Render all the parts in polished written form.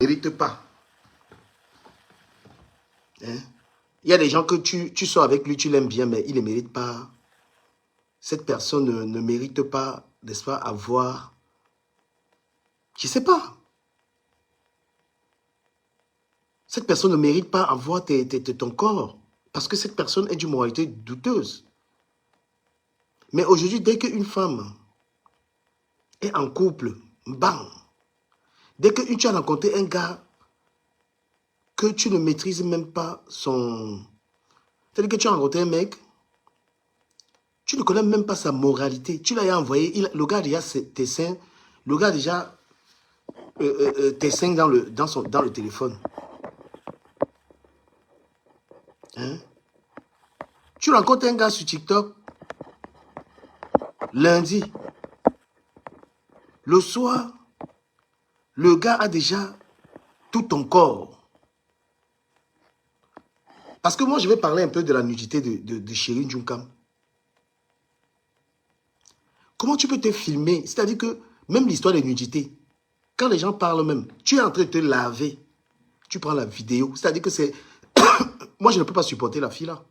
mérite pas. Hein? Il y a des gens que tu sors avec lui, tu l'aimes bien, mais il ne mérite pas. Cette personne ne mérite pas, n'est-ce pas, avoir... Je ne sais pas. Cette personne ne mérite pas avoir ton corps. Parce que cette personne est d'une moralité douteuse. Mais aujourd'hui, dès qu'une femme est en couple, bam. Dès que tu as rencontré un gars que tu ne maîtrises même pas son... C'est-à-dire que tu as rencontré un mec, tu ne connais même pas sa moralité. Tu l'as envoyé, le gars a déjà tes seins, le gars a déjà tes seins dans le téléphone. Hein? Tu rencontres un gars sur TikTok, lundi, le soir, le gars a déjà tout ton corps. Parce que moi, je vais parler un peu de la nudité de Chéri Djoukam. Comment tu peux te filmer? C'est-à-dire que même l'histoire de nudité, quand les gens parlent même, tu es en train de te laver, tu prends la vidéo. C'est-à-dire que c'est... Moi, je ne peux pas supporter la fille là.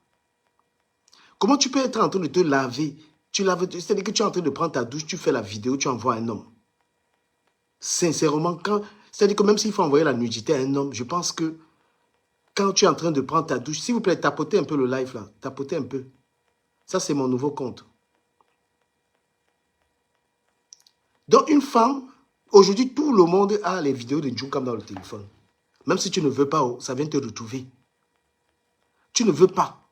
Comment tu peux être en train de te laver? C'est-à-dire que tu es en train de prendre ta douche, tu fais la vidéo, tu envoies à un homme. Sincèrement, c'est-à-dire que même s'il faut envoyer la nudité à un homme, je pense que quand tu es en train de prendre ta douche, s'il vous plaît, tapotez un peu le live là. Tapotez un peu. Ça, c'est mon nouveau compte. Donc, une femme, aujourd'hui, tout le monde a les vidéos de Djoukam dans le téléphone. Même si tu ne veux pas, ça vient te retrouver. Tu ne veux pas.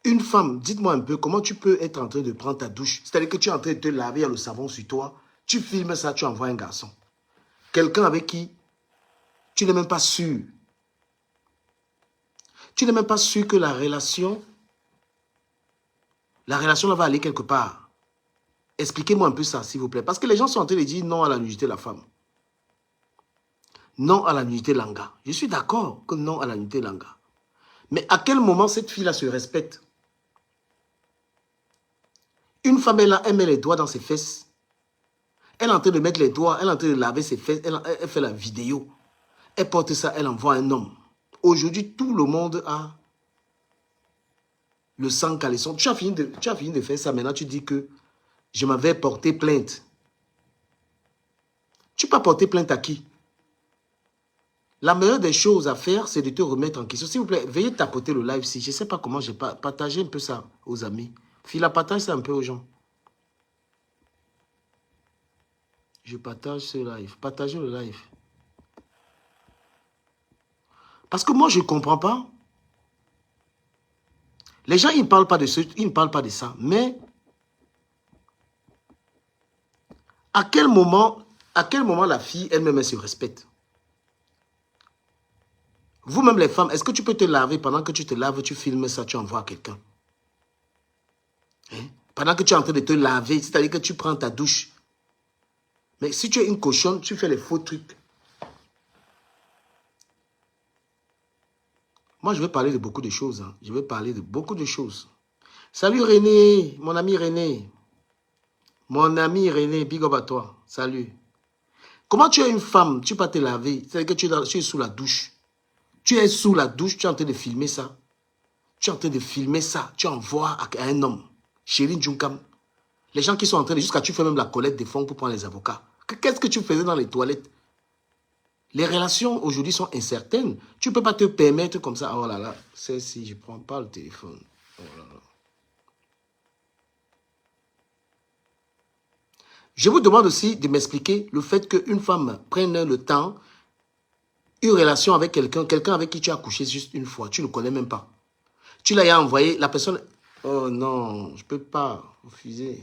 Une femme, dites-moi un peu, comment tu peux être en train de prendre ta douche? C'est-à-dire que tu es en train de te laver, il y a le savon sur toi. Tu filmes ça, tu envoies un garçon. Quelqu'un avec qui tu n'es même pas sûr. Tu n'es même pas sûr que la relation là va aller quelque part. Expliquez-moi un peu ça, s'il vous plaît. Parce que les gens sont en train de dire non à la nudité de la femme. Non à la nudité langa. Je suis d'accord que non à la nudité langa. Mais à quel moment cette fille-là se respecte? Une femme, elle met les doigts dans ses fesses. Elle est en train de mettre les doigts, elle est en train de laver ses fesses, elle fait la vidéo. Elle porte ça, elle envoie un homme. Aujourd'hui, tout le monde a le sang caleçon. Tu as fini de faire ça, maintenant tu dis que je m'avais porté plainte. Tu peux porter plainte à qui? La meilleure des choses à faire, c'est de te remettre en question. S'il vous plaît, veuillez tapoter le live si. Je ne sais pas comment j'ai partagé un peu ça aux amis. Fila, partage ça un peu aux gens. Je partage ce live. Partagez le live. Parce que moi, je ne comprends pas. Les gens, ils ne parlent pas de ils ne parlent pas de ça. Mais à quel moment la fille elle-même elle se respecte? Vous-même les femmes, est-ce que tu peux te laver pendant que tu te laves, tu filmes ça, tu envoies à quelqu'un? Hein? Pendant que tu es en train de te laver, c'est-à-dire que tu prends ta douche. Mais si tu es une cochonne, tu fais les faux trucs. Moi, je vais parler de beaucoup de choses. Hein. Je vais parler de beaucoup de choses. Salut René, mon ami René. Mon ami René, big up à toi. Salut. Comment tu es une femme, tu peux te laver, c'est-à-dire que tu es sous la douche. Tu es sous la douche, tu es en train de filmer ça. Tu es en train de filmer ça, tu envoies à un homme. Chéri Djoukam. Les gens qui sont en train de... Jusqu'à tu fais même la collecte des fonds pour prendre les avocats. Qu'est-ce que tu faisais dans les toilettes? Les relations aujourd'hui sont incertaines. Tu ne peux pas te permettre comme ça. Oh là là, si je ne prends pas le téléphone. Oh là là. Je vous demande aussi de m'expliquer le fait qu'une femme prenne le temps, une relation avec quelqu'un avec qui tu as couché juste une fois, tu ne connais même pas. Tu l'as envoyé, la personne... Oh non, je ne peux pas refuser.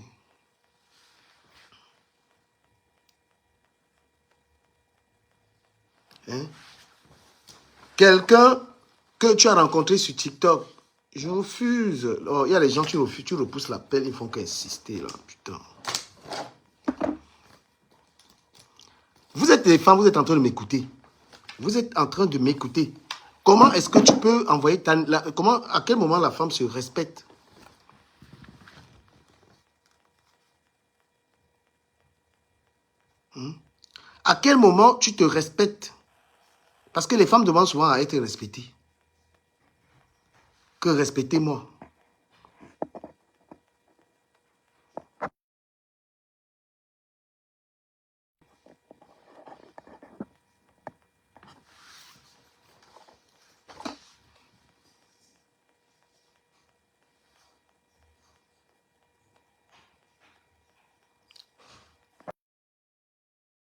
Hein? Quelqu'un que tu as rencontré sur TikTok, je refuse. Oh, il y a les gens qui refusent, tu repousses l'appel, ils font qu'insister là, putain. Vous êtes des femmes, vous êtes en train de m'écouter. Vous êtes en train de m'écouter. Comment est-ce que tu peux envoyer à quel moment la femme se respecte? À quel moment tu te respectes? Parce que les femmes demandent souvent à être respectées. Que respectez-moi.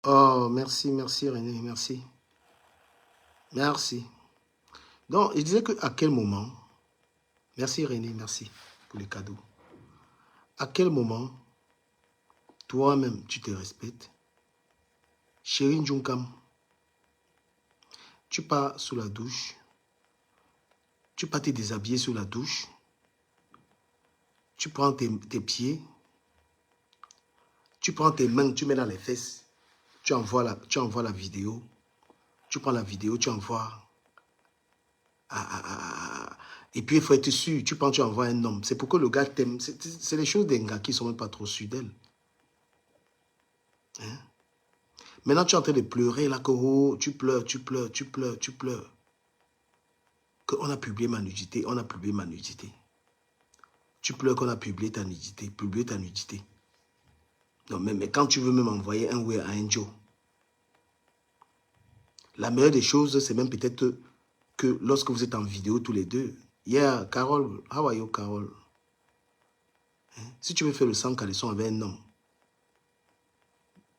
Oh, merci, merci René, merci. Merci. Donc, je disais que à quel moment, merci René, merci pour les cadeaux. À quel moment, toi-même, tu te respectes? Chérie Njunkam, tu pars sous la douche, tu pars te déshabiller sous la douche, tu prends tes pieds, tu prends tes mains, tu mets dans les fesses, tu envoies la vidéo, tu prends la vidéo, tu envoies. Et puis il faut être sûr, tu prends, tu envoies un homme. C'est pourquoi le gars t'aime. C'est les choses des gars qui ne sont même pas trop sûrs d'elle. Hein? Maintenant, tu es en train de pleurer, là, que oh, tu pleures, tu pleures, tu pleures, tu pleures. Qu'on a publié ma nudité, on a publié ma nudité. Tu pleures qu'on a publié ta nudité, publié ta nudité. Non, mais quand tu veux même envoyer un ouais à un Joe, la meilleure des choses, c'est même peut-être que lorsque vous êtes en vidéo tous les deux. Yeah, Carole, how are you, Carole? Hein? Si tu veux faire le sang caleçon avec un homme,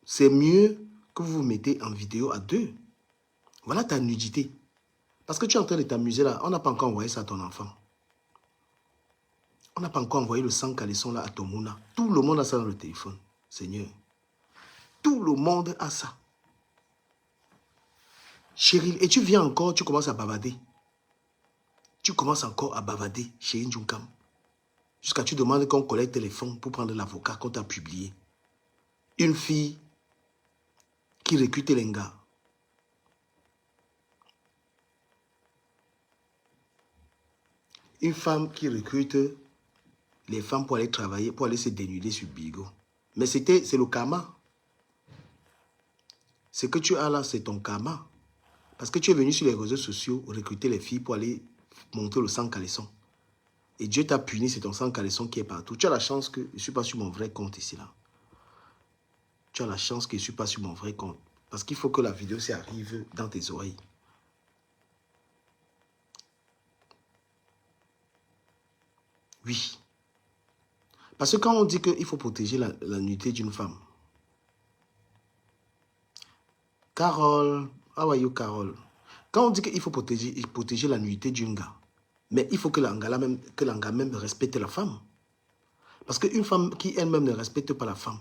c'est mieux que vous vous mettez en vidéo à deux. Voilà ta nudité. Parce que tu es en train de t'amuser là. On n'a pas encore envoyé ça à ton enfant. On n'a pas encore envoyé le sang caleçon là à ton mouna. Tout le monde a ça dans le téléphone. Seigneur. Tout le monde a ça. Chérie, et tu viens encore, tu commences à bavader. Tu commences encore à bavader, chérie Njunkam. Jusqu'à tu demandes qu'on collecte les fonds pour prendre l'avocat qu'on t'a publié. Une fille qui recrute les gars. Une femme qui recrute les femmes pour aller travailler, pour aller se dénuder sur Bigo. Mais c'est le karma. Ce que tu as là, c'est ton karma. Parce que tu es venu sur les réseaux sociaux recruter les filles pour aller monter le sang caleçon. Et Dieu t'a puni, c'est ton sang caleçon qui est partout. Tu as la chance que je ne suis pas sur mon vrai compte ici là. Tu as la chance que je ne suis pas sur mon vrai compte. Parce qu'il faut que la vidéo arrive dans tes oreilles. Oui. Parce que quand on dit qu'il faut protéger la nudité d'une femme. Carole, how are you Carole? Quand on dit qu'il faut protéger la nudité d'un gars, mais il faut que l'anga même respecte la femme. Parce qu'une femme qui elle-même ne respecte pas la femme,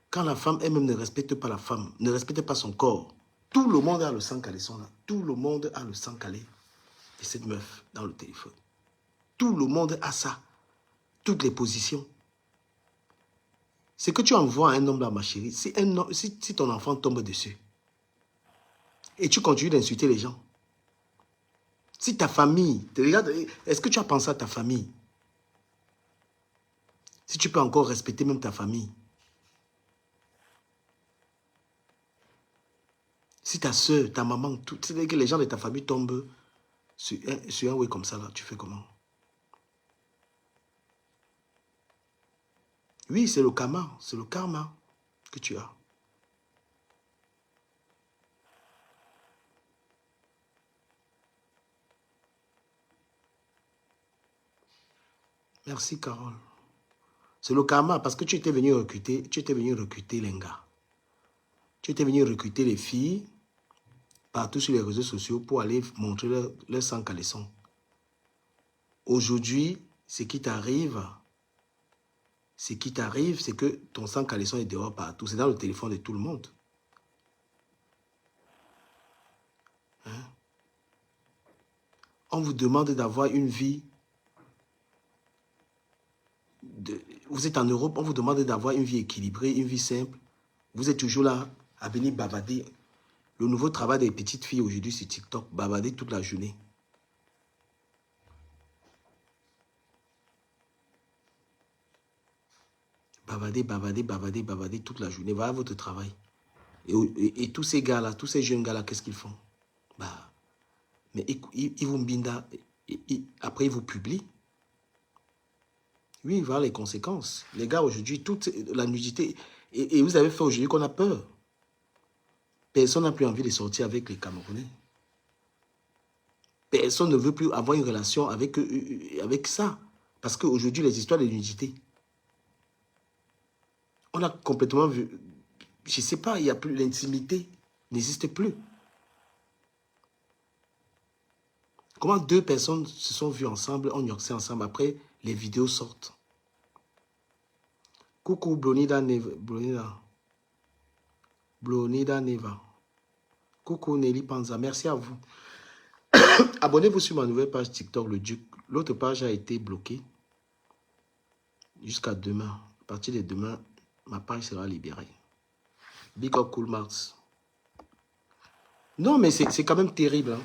quand la femme elle-même ne respecte pas la femme, ne respecte pas son corps, tout le monde a le sang calé, là. Tout le monde a le sang calé de cette meuf dans le téléphone. Tout le monde a ça. Toutes les positions. C'est que tu envoies un homme là, ma chérie, si ton enfant tombe dessus, et tu continues d'insulter les gens, si ta famille, regarde, est-ce que tu as pensé à ta famille? Si tu peux encore respecter même ta famille. Si ta soeur, ta maman, c'est-à-dire que les gens de ta famille tombent sur un way comme ça, là, tu fais comment? Oui, c'est le karma que tu as. Merci, Carole. C'est le karma parce que tu étais venu recruter les gars. Tu étais venu recruter les filles partout sur les réseaux sociaux pour aller montrer leur sang caleçon. Aujourd'hui, ce qui t'arrive, c'est que ton sang caleçon est dehors partout. C'est dans le téléphone de tout le monde. Hein? On vous demande d'avoir une vie. Vous êtes en Europe, on vous demande d'avoir une vie équilibrée, une vie simple. Vous êtes toujours là à venir bavader. Le nouveau travail des petites filles aujourd'hui sur TikTok, bavader toute la journée. Bavader toute la journée. Voilà votre travail. Et tous ces gars-là, tous ces jeunes gars-là, qu'est-ce qu'ils font? Bah, mais ils vous mbinda, après ils vous publient. Oui, voilà les conséquences. Les gars, aujourd'hui, toute la nudité, et vous avez fait aujourd'hui qu'on a peur. Personne n'a plus envie de sortir avec les Camerounais. Personne ne veut plus avoir une relation avec ça. Parce qu'aujourd'hui, les histoires de nudité, on a complètement vu, je ne sais pas, il n'y a plus, l'intimité n'existe plus. Comment deux personnes se sont vues ensemble, ont yoxé ensemble, après les vidéos sortent. Coucou Blonida Neva. Blonida Neva. Coucou Nelly Panza, merci à vous. Abonnez-vous sur ma nouvelle page TikTok, le Duc. L'autre page a été bloquée jusqu'à demain. À partir de demain, ma page sera libérée. Big up Cool Mars. Non, mais c'est quand même terrible. Hein.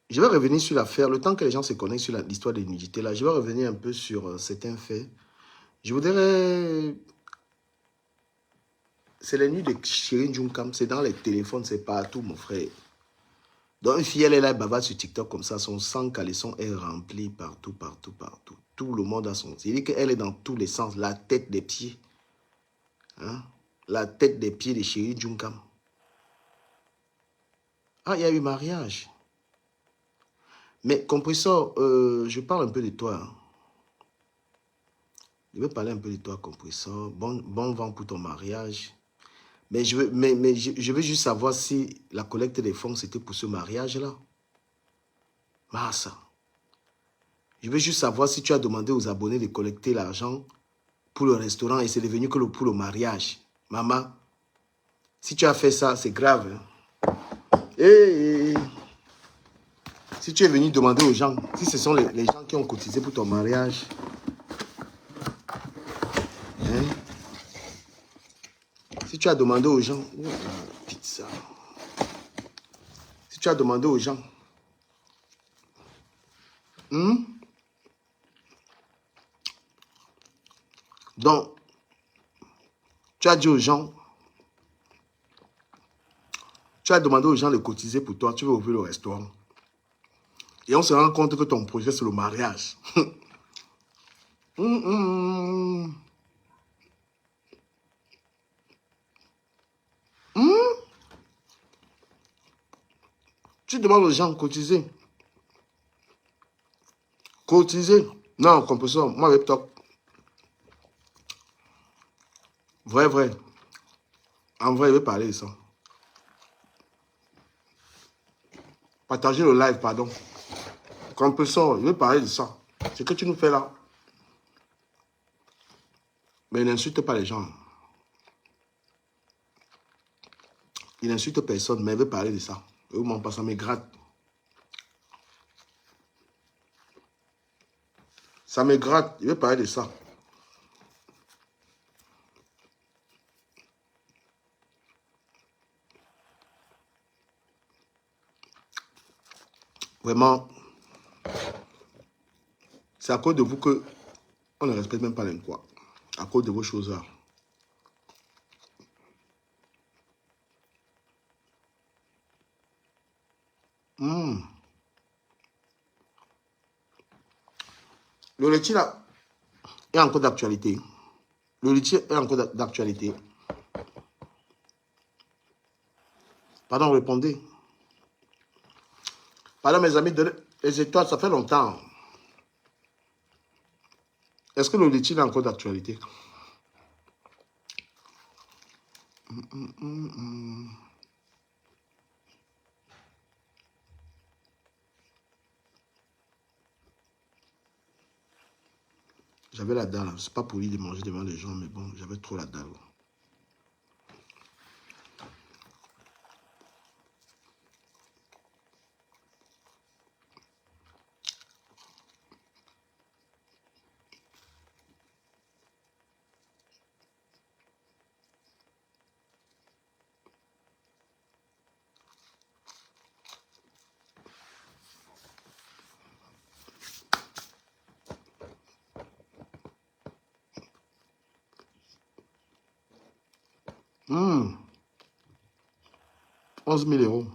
Je vais revenir sur l'affaire. Le temps que les gens se connectent sur l'histoire de nudité, là, je vais revenir un peu sur certains faits. Je voudrais... C'est les nuits de Chéri Djunkam. C'est dans les téléphones, c'est partout, mon frère. Donc, une fille, elle est là, elle bavarde sur TikTok comme ça. Son sang caleçon est rempli partout, partout, partout. Tout le monde a son... Il dit qu'elle est dans tous les sens. La tête des pieds. Hein? La tête des pieds de Chéri Djunkam. Ah, il y a eu mariage. Mais, compresseur, je parle un peu de toi. Hein. Je vais parler un peu de toi, compresseur. Bon vent pour ton mariage. Mais je veux juste savoir si la collecte des fonds, c'était pour ce mariage-là. Massa. Je veux juste savoir si tu as demandé aux abonnés de collecter l'argent pour le restaurant et c'est devenu que pour le mariage. Maman, si tu as fait ça, c'est grave. Hein? Hey, si tu es venu demander aux gens, si ce sont les gens qui ont cotisé pour ton mariage, hein? Si tu as demandé aux gens, pizza. Si tu as demandé aux gens, donc, tu as dit aux gens, tu as demandé aux gens de cotiser pour toi, tu veux ouvrir le restaurant. Et on se rend compte que ton projet, c'est le mariage. Tu demandes aux gens de cotiser. Cotiser. Non, compresseur, moi, avec toi. Vrai. En vrai, je vais parler de ça. Partager le live, pardon. Compresseur, je vais parler de ça. Ce que tu nous fais là. Mais n'insulte pas les gens. Il n'insulte personne, mais il veut parler de ça. Ça me gratte. Ça me gratte, il veut parler de ça. Vraiment, c'est à cause de vous que on ne respecte même pas les quoi. À cause de vos choses là. Le laitier là est encore d'actualité. Le laitier est encore d'actualité. Pardon, répondez. Pardon, mes amis, les étoiles, ça fait longtemps. Est-ce que le laitier est encore d'actualité? J'avais la dalle. C'est pas pour lui de manger devant les gens, mais bon, j'avais trop la dalle. 11 000 euros.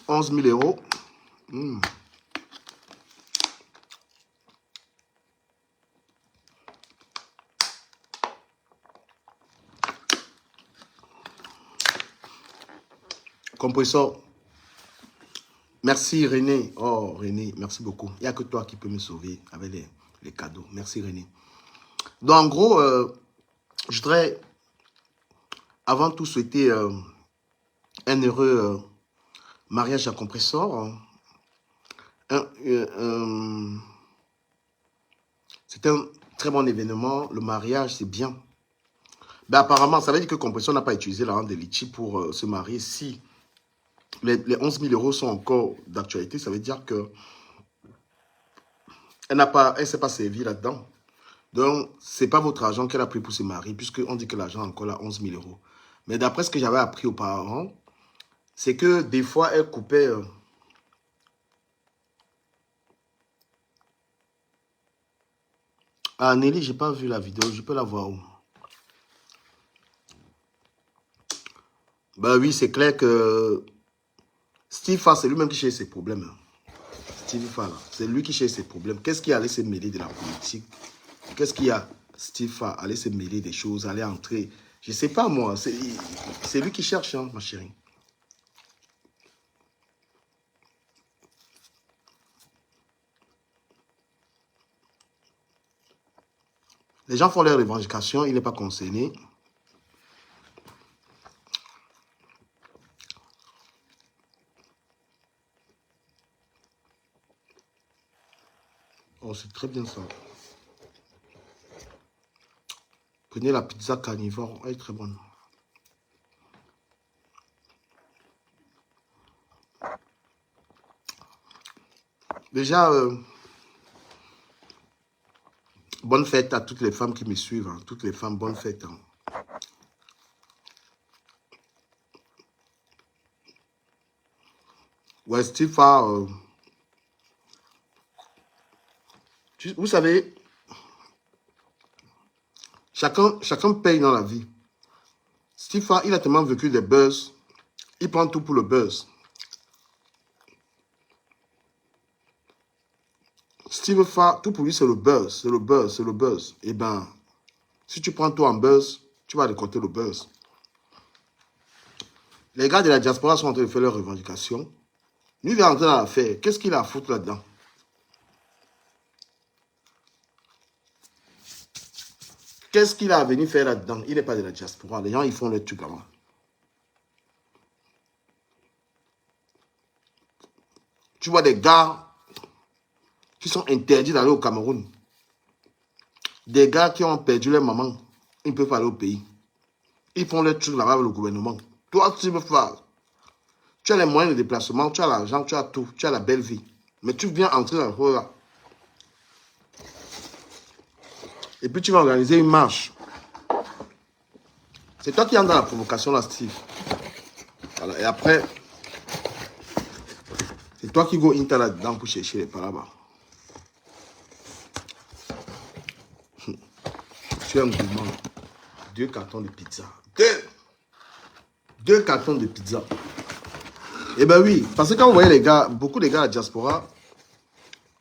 €11 000. Compresseur. Merci René. Oh René, merci beaucoup. Il n'y a que toi qui peux me sauver avec les cadeaux. Merci René. Donc en gros, je voudrais avant tout souhaiter un heureux mariage à Compresseur. C'est un très bon événement. Le mariage, c'est bien. Ben, apparemment, ça veut dire que Compresseur n'a pas utilisé l'argent de Litchi pour se marier. Si les 11 000 euros sont encore d'actualité, ça veut dire que elle ne s'est pas servie là-dedans. Donc, ce n'est pas votre argent qu'elle a pris pour se marier, puisqu'on dit que l'argent est encore là, 11 000 euros. Mais d'après ce que j'avais appris auparavant, c'est que des fois, elle coupait... Ah, Nelly, je n'ai pas vu la vidéo, je peux la voir où? Ben oui, c'est clair que Steve Fa, c'est lui-même qui cherche ses problèmes. Steve Fa, c'est lui qui cherche ses problèmes. Qu'est-ce qui allait se mêler de la politique? Qu'est-ce qu'il y a? Steve Fa allait se mêler des choses, aller entrer. Je ne sais pas moi, c'est lui qui cherche, hein, ma chérie. Les gens font leur revendication, il n'est pas concerné. Oh, c'est très bien ça. Prenez la pizza carnivore, elle est très bonne. Déjà, bonne fête à toutes les femmes qui me suivent. Hein. Toutes les femmes, bonne fête. Hein. Ouais, Steve Fa, vous savez, chacun paye dans la vie. Steve Fa, il a tellement vécu des buzz. Il prend tout pour le buzz. Steve Fa, tout pour lui, c'est le buzz. C'est le buzz, c'est le buzz. Eh bien, si tu prends tout en buzz, tu vas récolter le buzz. Les gars de la diaspora sont en train de faire leurs revendications. Lui, il est en train de la faire. Qu'est-ce qu'il a à foutre là-dedans? Qu'est-ce qu'il a à venir faire là-dedans? Il n'est pas de la diaspora. Les gens, ils font le truc là-bas. Tu vois des gars qui sont interdits d'aller au Cameroun. Des gars qui ont perdu leur maman. Ils ne peuvent pas aller au pays. Ils font le truc là-bas avec le gouvernement. Toi, tu veux faire. Tu as les moyens de déplacement, tu as l'argent, tu as tout. Tu as la belle vie. Mais tu viens entrer dans le rôle là. Et puis tu vas organiser une marche. C'est toi qui entres dans la provocation là, Steve. Voilà. Et après, c'est toi qui go inter là-dedans pour chercher les palabas. Tu es un gourmand. 2 cartons de pizza. 2 cartons de pizza. Eh ben oui, parce que quand vous voyez les gars, beaucoup de gars à la diaspora,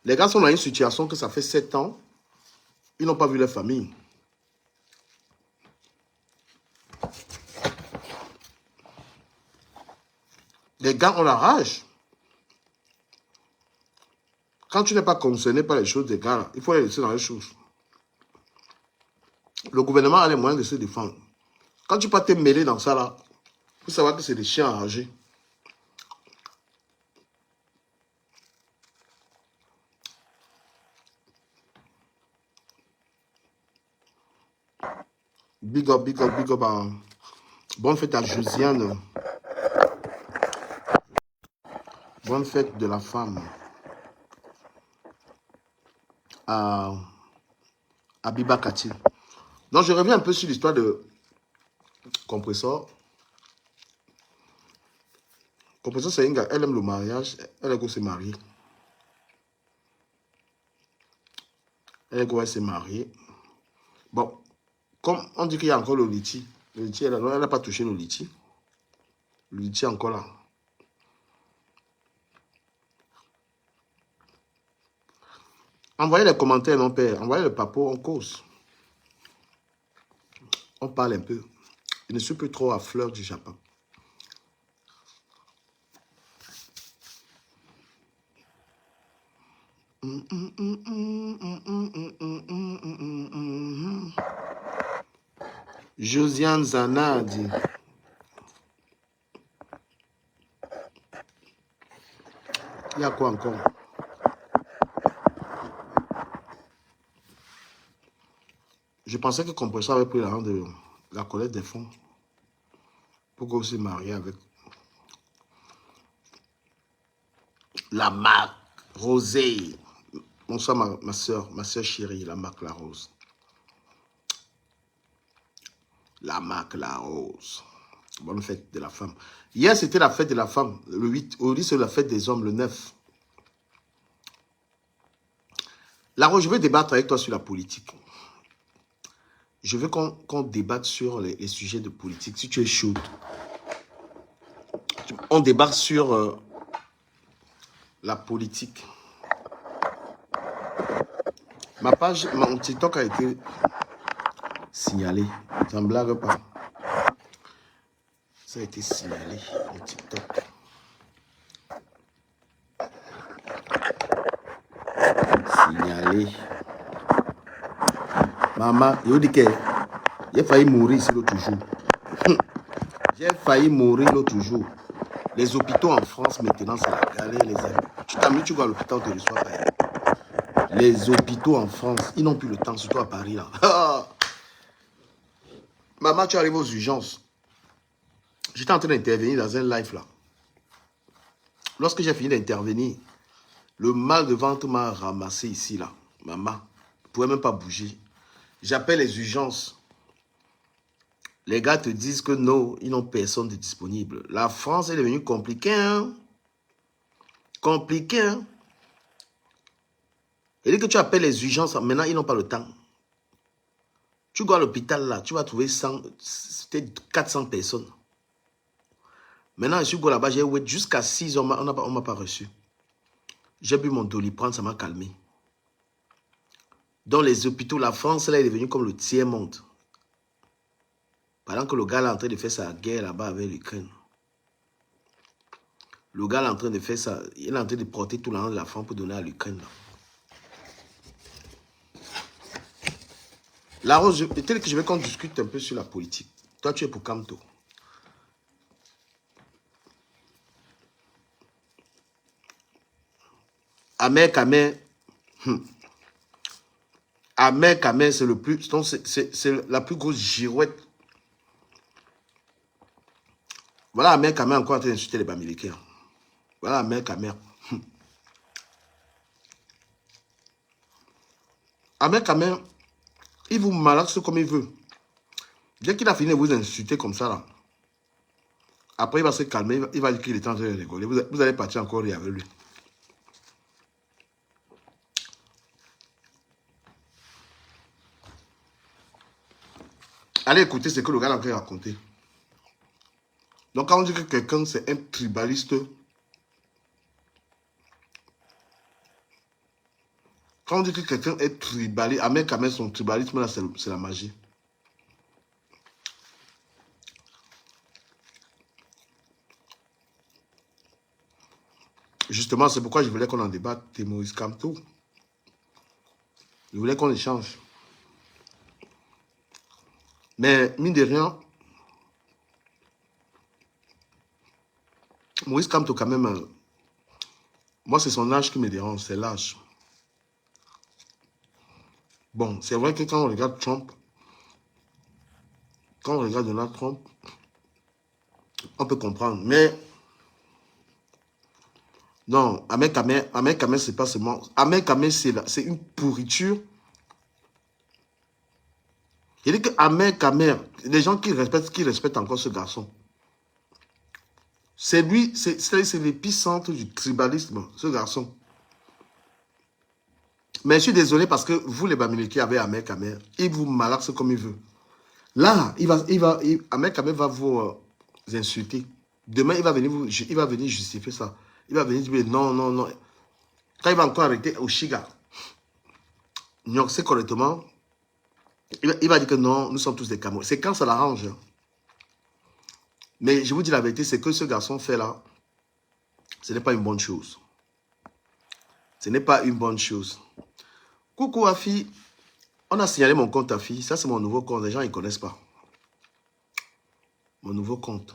les gars sont dans une situation que ça fait 7 ans, ils n'ont pas vu leur famille. Les gars ont la rage. Quand tu n'es pas concerné par les choses des gars, là, il faut les laisser dans les choses. Le gouvernement a les moyens de se défendre. Quand tu peux te mêler dans ça, là, il faut savoir que c'est des chiens enragés. Big up, big up, big up. Bonne fête à Josiane. Bonne fête de la femme. À Biba Kati. Donc, je reviens un peu sur l'histoire de Compresseur. l'impression que c'est une gars, elle aime le mariage, elle est qu'on s'est mariée. Elle est qu'on s'est mariée. Bon, comme on dit qu'il y a encore le litchi, elle n'a pas touché le litchi. Le litchi est encore là. Envoyez les commentaires, mon père. Envoyez le papo, on cause. On parle un peu. Je ne suis plus trop à fleur du Japon. Josiane Zanadi. Il y a quoi encore? Je pensais que Compressor avait pris l'argent de la collecte des fonds pour qu'on se marie avec la marque Rosée. Bonsoir ma soeur chérie, la marque La Rose. La marque La Rose. Bonne fête de la femme. Hier, c'était la fête de la femme, le 8. Aujourd'hui, c'est la fête des hommes, le 9. La Rose, je veux débattre avec toi sur la politique. Je veux qu'on débatte sur les sujets de politique. Si tu es chaud, on débat sur la politique. Ma page, mon TikTok a été signalé. Ça ne blague pas. Ça a été signalé, mon TikTok. Signalé. Maman, je dis que j'ai failli mourir ici l'autre jour. J'ai failli mourir l'autre jour. Les hôpitaux en France, maintenant, c'est la galère, les amis. Tu t'amuses, tu vas à l'hôpital, on te reçoit pas. Les hôpitaux en France, ils n'ont plus le temps, surtout à Paris, là. Maman, tu arrives aux urgences. J'étais en train d'intervenir dans un live, là. Lorsque j'ai fini d'intervenir, le mal de ventre m'a ramassé ici, là. Maman, je ne pouvais même pas bouger. J'appelle les urgences. Les gars te disent que non, ils n'ont personne de disponible. La France est devenue compliquée, hein? Compliquée, hein? Et dès que tu appelles les urgences, maintenant, ils n'ont pas le temps. Tu vas à l'hôpital, là, tu vas trouver 400 personnes. Maintenant, je suis là-bas, j'ai wait jusqu'à 6 heures, on ne m'a pas reçu. J'ai bu mon Doliprane, ça m'a calmé. Dans les hôpitaux, la France, là, est devenue comme le tiers-monde. Pendant que le gars là, est en train de faire sa guerre là-bas avec l'Ukraine. Le gars là, est en train de faire ça, il est en train de porter tout l'argent de la France pour donner à l'Ukraine. La Rose, peut-être que je veux qu'on discute un peu sur la politique. Toi, tu es pour Kamto. Amer Kamer. Amer Kamer, c'est le plus. C'est la plus grosse girouette. Voilà Amer Kamer encore en train d'insulter les Bamileke. Voilà Amer Kamer. Amer Kamer, il vous malaxe comme il veut. Dès qu'il a fini de vous insulter comme ça, là, après il va se calmer, il va dire qu'il est en train de rigoler. Vous allez partir encore rire avec lui. Allez écouter ce que le gars a raconté. Donc quand on dit que quelqu'un c'est un tribaliste, quand on dit que quelqu'un est tribaliste, Amer Kamer, son tribalisme là, c'est la magie. Justement, c'est pourquoi je voulais qu'on en débatte, c'est Maurice Kamto. Je voulais qu'on échange. Mais, mine de rien, Maurice Kamto, quand même, moi, c'est son âge qui me dérange, c'est l'âge. Bon, c'est vrai que quand on regarde Trump, quand on regarde Donald Trump, on peut comprendre. Mais, non, Amer Kamer, c'est pas seulement... Amer Kamer, c'est une pourriture. Il dit que Amer Kamer, les gens qui respectent encore ce garçon. C'est lui, c'est l'épicentre du tribalisme, ce garçon. Mais je suis désolé parce que vous, les Bamileke, avec Ahmed Kamer, il vous malaxe comme il veut. Là, Ahmed Kamer va vous insulter. Demain, il va venir justifier ça. Il va venir dire non, non, non. Quand il va encore arrêter Oshiga, c'est correctement, il va dire que non, nous sommes tous des Camerounais. C'est quand ça l'arrange. Mais je vous dis la vérité, c'est que ce garçon fait là, ce n'est pas une bonne chose. Ce n'est pas une bonne chose. Coucou Afi, on a signalé mon compte Afi. Ça, c'est mon nouveau compte. Les gens, ils ne connaissent pas. Mon nouveau compte.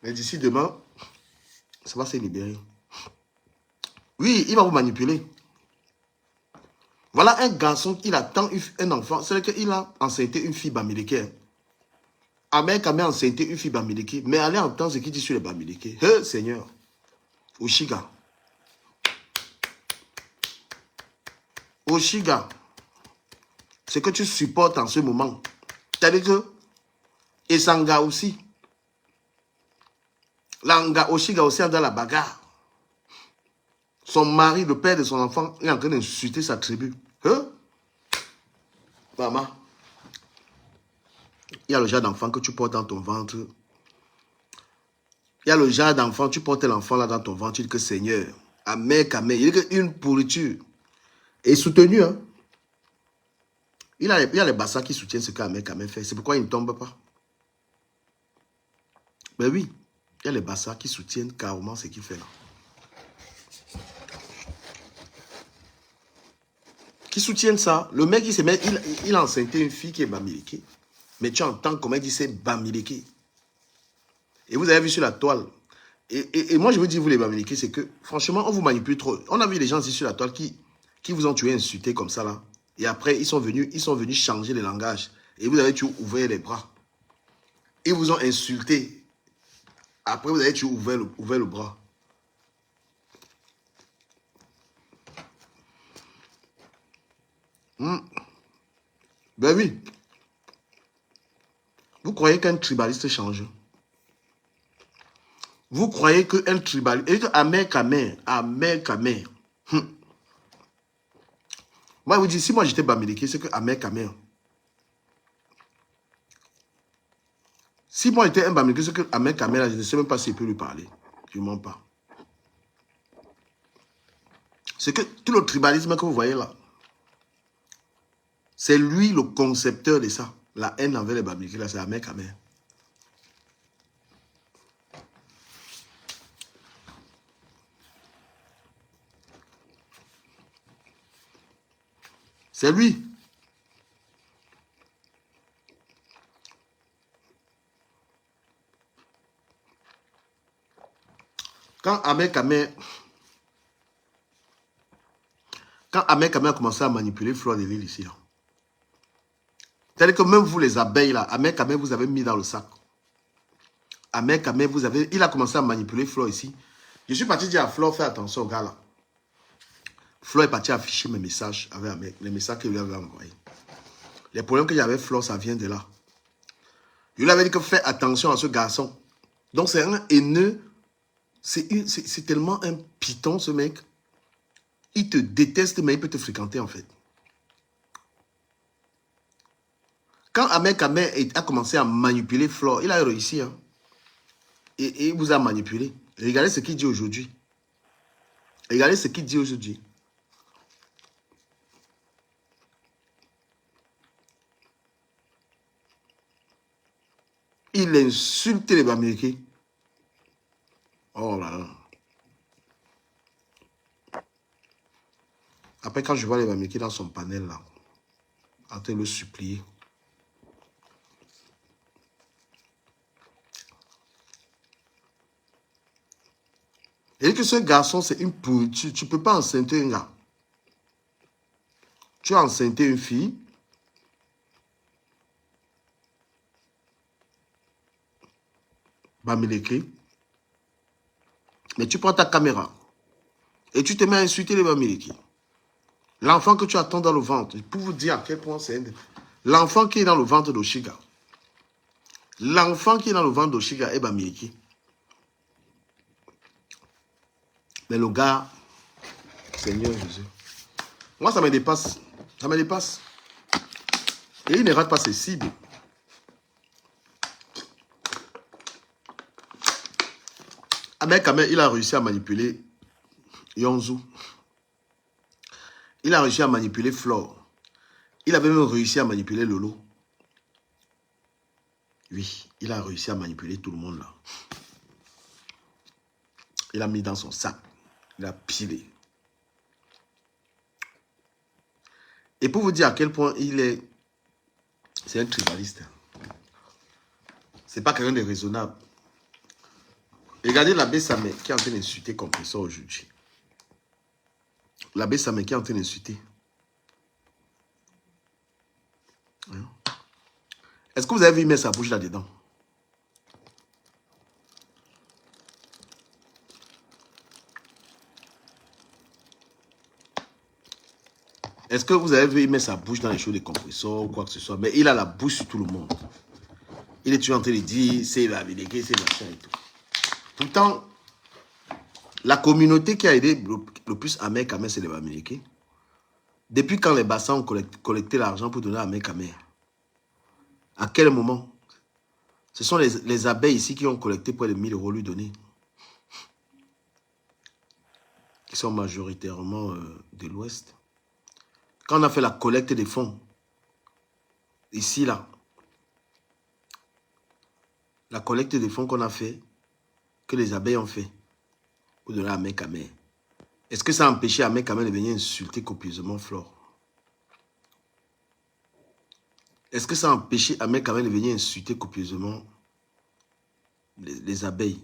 Mais d'ici demain, ça va se libérer. Oui, il va vous manipuler. Voilà un garçon, il attend un enfant. C'est-à-dire qu'il a enceinté une fille bamileke. Ahmed Kamer a enceinté une fille bamileke. Mais allez entendre ce qu'il dit sur les bamileke. Hé, Seigneur. Oshiga. Oshiga. Ce que tu supportes en ce moment. C'est-à-dire que Esanga aussi. Langa Oshiga aussi dans la bagarre. Son mari, le père de son enfant, est en train d'insulter sa tribu. Hein? Maman. Il y a le genre d'enfant que tu portes dans ton ventre. Il y a le genre d'enfant, tu portes l'enfant là dans ton ventre, tu dis que Seigneur, Ahmed Kamer, il dit qu'une pourriture est soutenue. Hein? Il y a les bassins qui soutiennent ce qu'Ahmed Kamer fait. C'est pourquoi il ne tombe pas. Ben oui, il y a les bassins qui soutiennent carrément ce qu'il fait là. Qui soutiennent ça. Le mec, il a enceinté une fille qui est bamileke. Mais tu entends comment il dit c'est bamileke. Et vous avez vu sur la toile. Et moi, je vous dis, vous les bamileke, c'est que, franchement, on vous manipule trop. On a vu les gens ici sur la toile qui vous ont tué, insulté comme ça là. Et après, ils sont venus changer le langage. Et vous avez toujours ouvert les bras. Ils vous ont insulté. Après, vous avez toujours ouvert le bras. Ben oui. Vous croyez qu'un tribaliste change? Vous croyez qu'un tribaliste... Et que Ahmed Kamer... Moi, je vous dis, si moi j'étais bamileke, c'est que Ahmed Kamer... Si moi j'étais un bamileke, c'est que Ahmed Kamer, je ne sais même pas s'il peut lui parler. Je ne mens pas. C'est que tout le tribalisme que vous voyez là, c'est lui le concepteur de ça. La haine envers les bamileke, là, c'est Ahmed Kamer. C'est lui. Quand Ahmed Kamer a commencé à manipuler Fleur de Lille ici, c'est-à-dire que même vous les abeilles là, Ahmed Kamer vous avez mis dans le sac. Ahmed Kamer il a commencé à manipuler Fleur ici. Je suis parti dire à Fleur, fais attention au gars là. Fleur est parti afficher mes messages avec Ahmed, les messages qu'il lui avait envoyés. Les problèmes que j'avais avec Fleur, ça vient de là. Je lui avais dit que fais attention à ce garçon. Donc c'est un haineux. C'est tellement un python ce mec. Il te déteste, mais il peut te fréquenter en fait. Quand Ahmed Kamer a commencé à manipuler Flore, il a réussi. Hein. Et il vous a manipulé. Regardez ce qu'il dit aujourd'hui. Regardez ce qu'il dit aujourd'hui. Il insulte les Bamileke. Oh là là. Après, quand je vois les Bamileke dans son panel là, en train de le supplier. Et que ce garçon, c'est une pourriture. Tu ne peux pas enceinter un gars. Tu as enceinté une fille. Bamileke. Mais tu prends ta caméra. Et tu te mets à insulter les Bamileke. L'enfant que tu attends dans le ventre. Pour vous dire à quel point c'est... L'enfant qui est dans le ventre d'Oshiga. L'enfant qui est dans le ventre d'Oshiga est Bamileki. Mais le gars, Seigneur Jésus. Moi, ça me dépasse. Ça me dépasse. Et il ne rate pas ses cibles. Ahmed Kamel, il a réussi à manipuler Yonzu. Il a réussi à manipuler Flore. Il avait même réussi à manipuler Lolo. Oui, il a réussi à manipuler tout le monde là. Il a mis dans son sac. Il a pilé. Et pour vous dire à quel point il est... C'est un tribaliste. C'est pas quelqu'un de raisonnable. Regardez l'abbé Samé qui est en train d'insulter Compresseur aujourd'hui. L'abbé Samé qui est en train d'insulter. Hein? Est-ce que vous avez vu mettre sa bouche là-dedans? Est-ce que vous avez vu mettre sa bouche dans les choses des compresseurs ou quoi que ce soit? Mais il a la bouche sur tout le monde. Il est toujours en train de dire c'est la vérité, c'est machin et tout. Pourtant, la communauté qui a aidé le plus Ahmed Kamel, c'est les Bamileke. Depuis quand les bassins ont collecté l'argent pour donner à Ahmed Kamel? À quel moment? Ce sont les abeilles ici qui ont collecté près de 1000 € lui donner. Qui sont majoritairement de l'Ouest. Quand on a fait la collecte des fonds, ici, là, la collecte des fonds qu'on a fait, que les abeilles ont fait, pour donner à Ahmed Kamel, est-ce que ça a empêché Ahmed Kamel de venir insulter copieusement Flore? Est-ce que ça a empêché Ahmed Kamel de venir insulter copieusement les abeilles?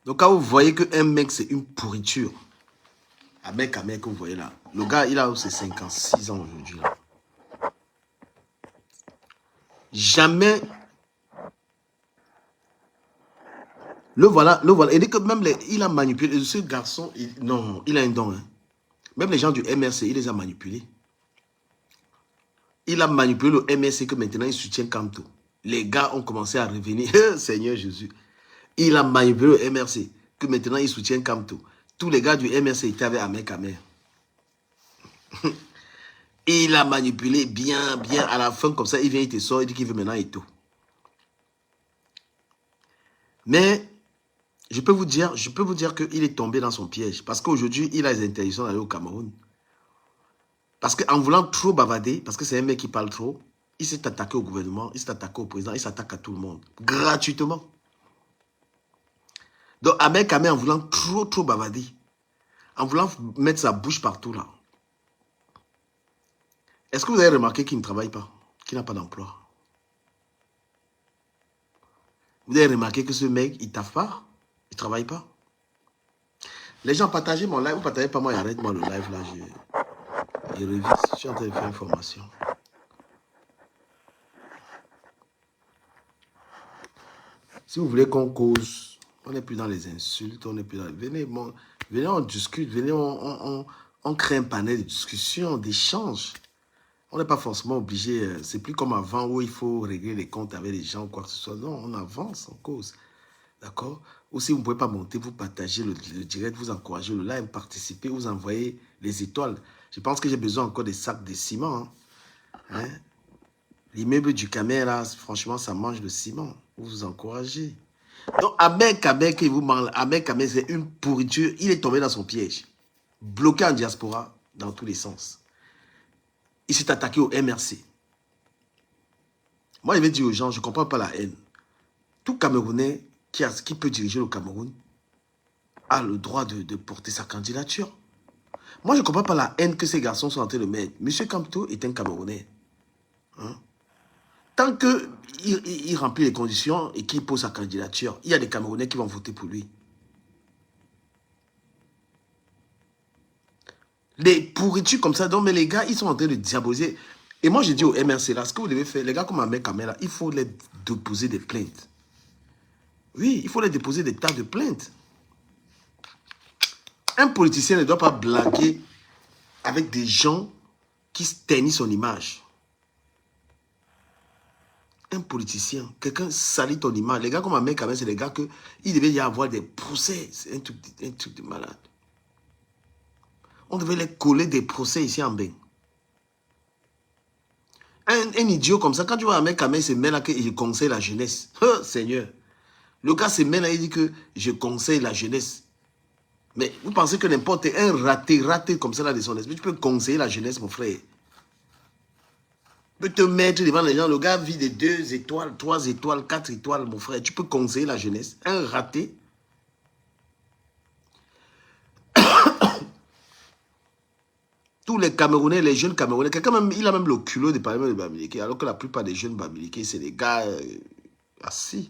Donc quand vous voyez qu'un mec c'est une pourriture, Ahmed Kamel que vous voyez là, le gars il a ses 56 ans aujourd'hui là. Jamais le voilà. Il dit que même il a manipulé ce garçon, non, il a un don. Hein. Même les gens du MRC, il les a manipulés. Il a manipulé le MRC que maintenant il soutient Kamto. Les gars ont commencé à revenir. Seigneur Jésus. Il a manipulé le MRC que maintenant il soutient Kamto. Tous les gars du MRC étaient avec Ahmed Kamel. Il a manipulé bien, bien. À la fin, comme ça, il vient, il te sort, il dit qu'il veut maintenant et tout. Mais je peux vous dire qu'il est tombé dans son piège. Parce qu'aujourd'hui, il a les interdictions d'aller au Cameroun. Parce qu'en voulant trop bavarder, parce que c'est un mec qui parle trop, il s'est attaqué au gouvernement, il s'est attaqué au président, il s'attaque à tout le monde. Gratuitement. Donc, Ahmed Kamel, en voulant trop bavarder, en voulant mettre sa bouche partout là, est-ce que vous avez remarqué qu'il ne travaille pas, qu'il n'a pas d'emploi? Vous avez remarqué que ce mec, il ne taffe pas, il ne travaille pas. Les gens partagez mon live, vous ne partagez pas moi, arrête-moi le live là, je révise, je suis en train de faire une formation. Si vous voulez qu'on cause, on n'est plus dans les insultes, on n'est plus dans... Venez, venez, on discute, venez, on crée un panel de discussion, d'échange. On n'est pas forcément obligé, c'est plus comme avant où il faut régler les comptes avec les gens ou quoi que ce soit. Non, on avance, on cause. D'accord? Ou si vous ne pouvez pas monter, vous partagez le direct, vous encouragez le live, participez, vous envoyez les étoiles. Je pense que j'ai besoin encore des sacs de ciment. Hein? L'immeuble du Camer, là, franchement, ça mange le ciment. Vous vous encouragez. Donc, Ahmed Kamel, qui vous parle, Ahmed Kamel, c'est une pourriture. Il est tombé dans son piège. Bloqué en diaspora, dans tous les sens. Il s'est attaqué au MRC. Moi, je vais dire aux gens, je ne comprends pas la haine. Tout Camerounais qui peut diriger le Cameroun a le droit de porter sa candidature. Moi, je ne comprends pas la haine que ces garçons sont en train de mettre. Monsieur Kamto est un Camerounais. Hein? Tant qu'il remplit les conditions et qu'il pose sa candidature, il y a des Camerounais qui vont voter pour lui. Les pourritures comme ça, donc, mais les gars, ils sont en train de diaboliser. Et moi, je dis au MRC, là, ce que vous devez faire, les gars comme Ahmed Kamel, là, il faut les déposer des plaintes. Oui, il faut les déposer des tas de plaintes. Un politicien ne doit pas blaguer avec des gens qui ternissent son image. Un politicien, quelqu'un salit ton image. Les gars comme Ahmed Kamel, c'est les gars que il devait y avoir des procès. C'est un truc de malade. On devait les coller des procès ici en Beng. Un idiot comme ça, quand tu vois Ahmed Kamel se met là qu'il conseille la jeunesse. Oh, Seigneur. Le gars se met là, il dit que je conseille la jeunesse. Mais vous pensez que n'importe un raté comme ça là de son esprit, tu peux conseiller la jeunesse, mon frère. Tu peux te mettre devant les gens, le gars vit de 2 étoiles, 3 étoiles, 4 étoiles, mon frère. Tu peux conseiller la jeunesse. Un raté. Tous les Camerounais, les jeunes Camerounais, quelqu'un même, il a même le culot de parler de Bamileke, alors que la plupart des jeunes Bamileke, c'est des gars assis.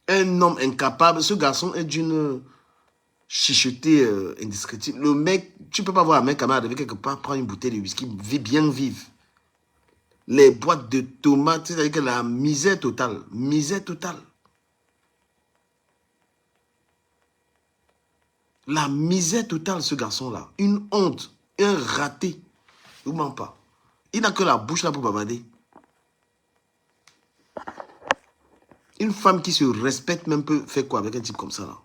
Un homme incapable, ce garçon est d'une chicheté indescriptible. Le mec, tu peux pas voir un mec camarade avec quelque part prendre une bouteille de whisky, bien vivre. Les boîtes de tomates, c'est-à-dire que la misère totale. Misère totale. La misère totale, ce garçon-là. Une honte, un raté. Je ne vous mens pas. Il n'a que la bouche là pour bavarder. Une femme qui se respecte même peut faire quoi avec un type comme ça là?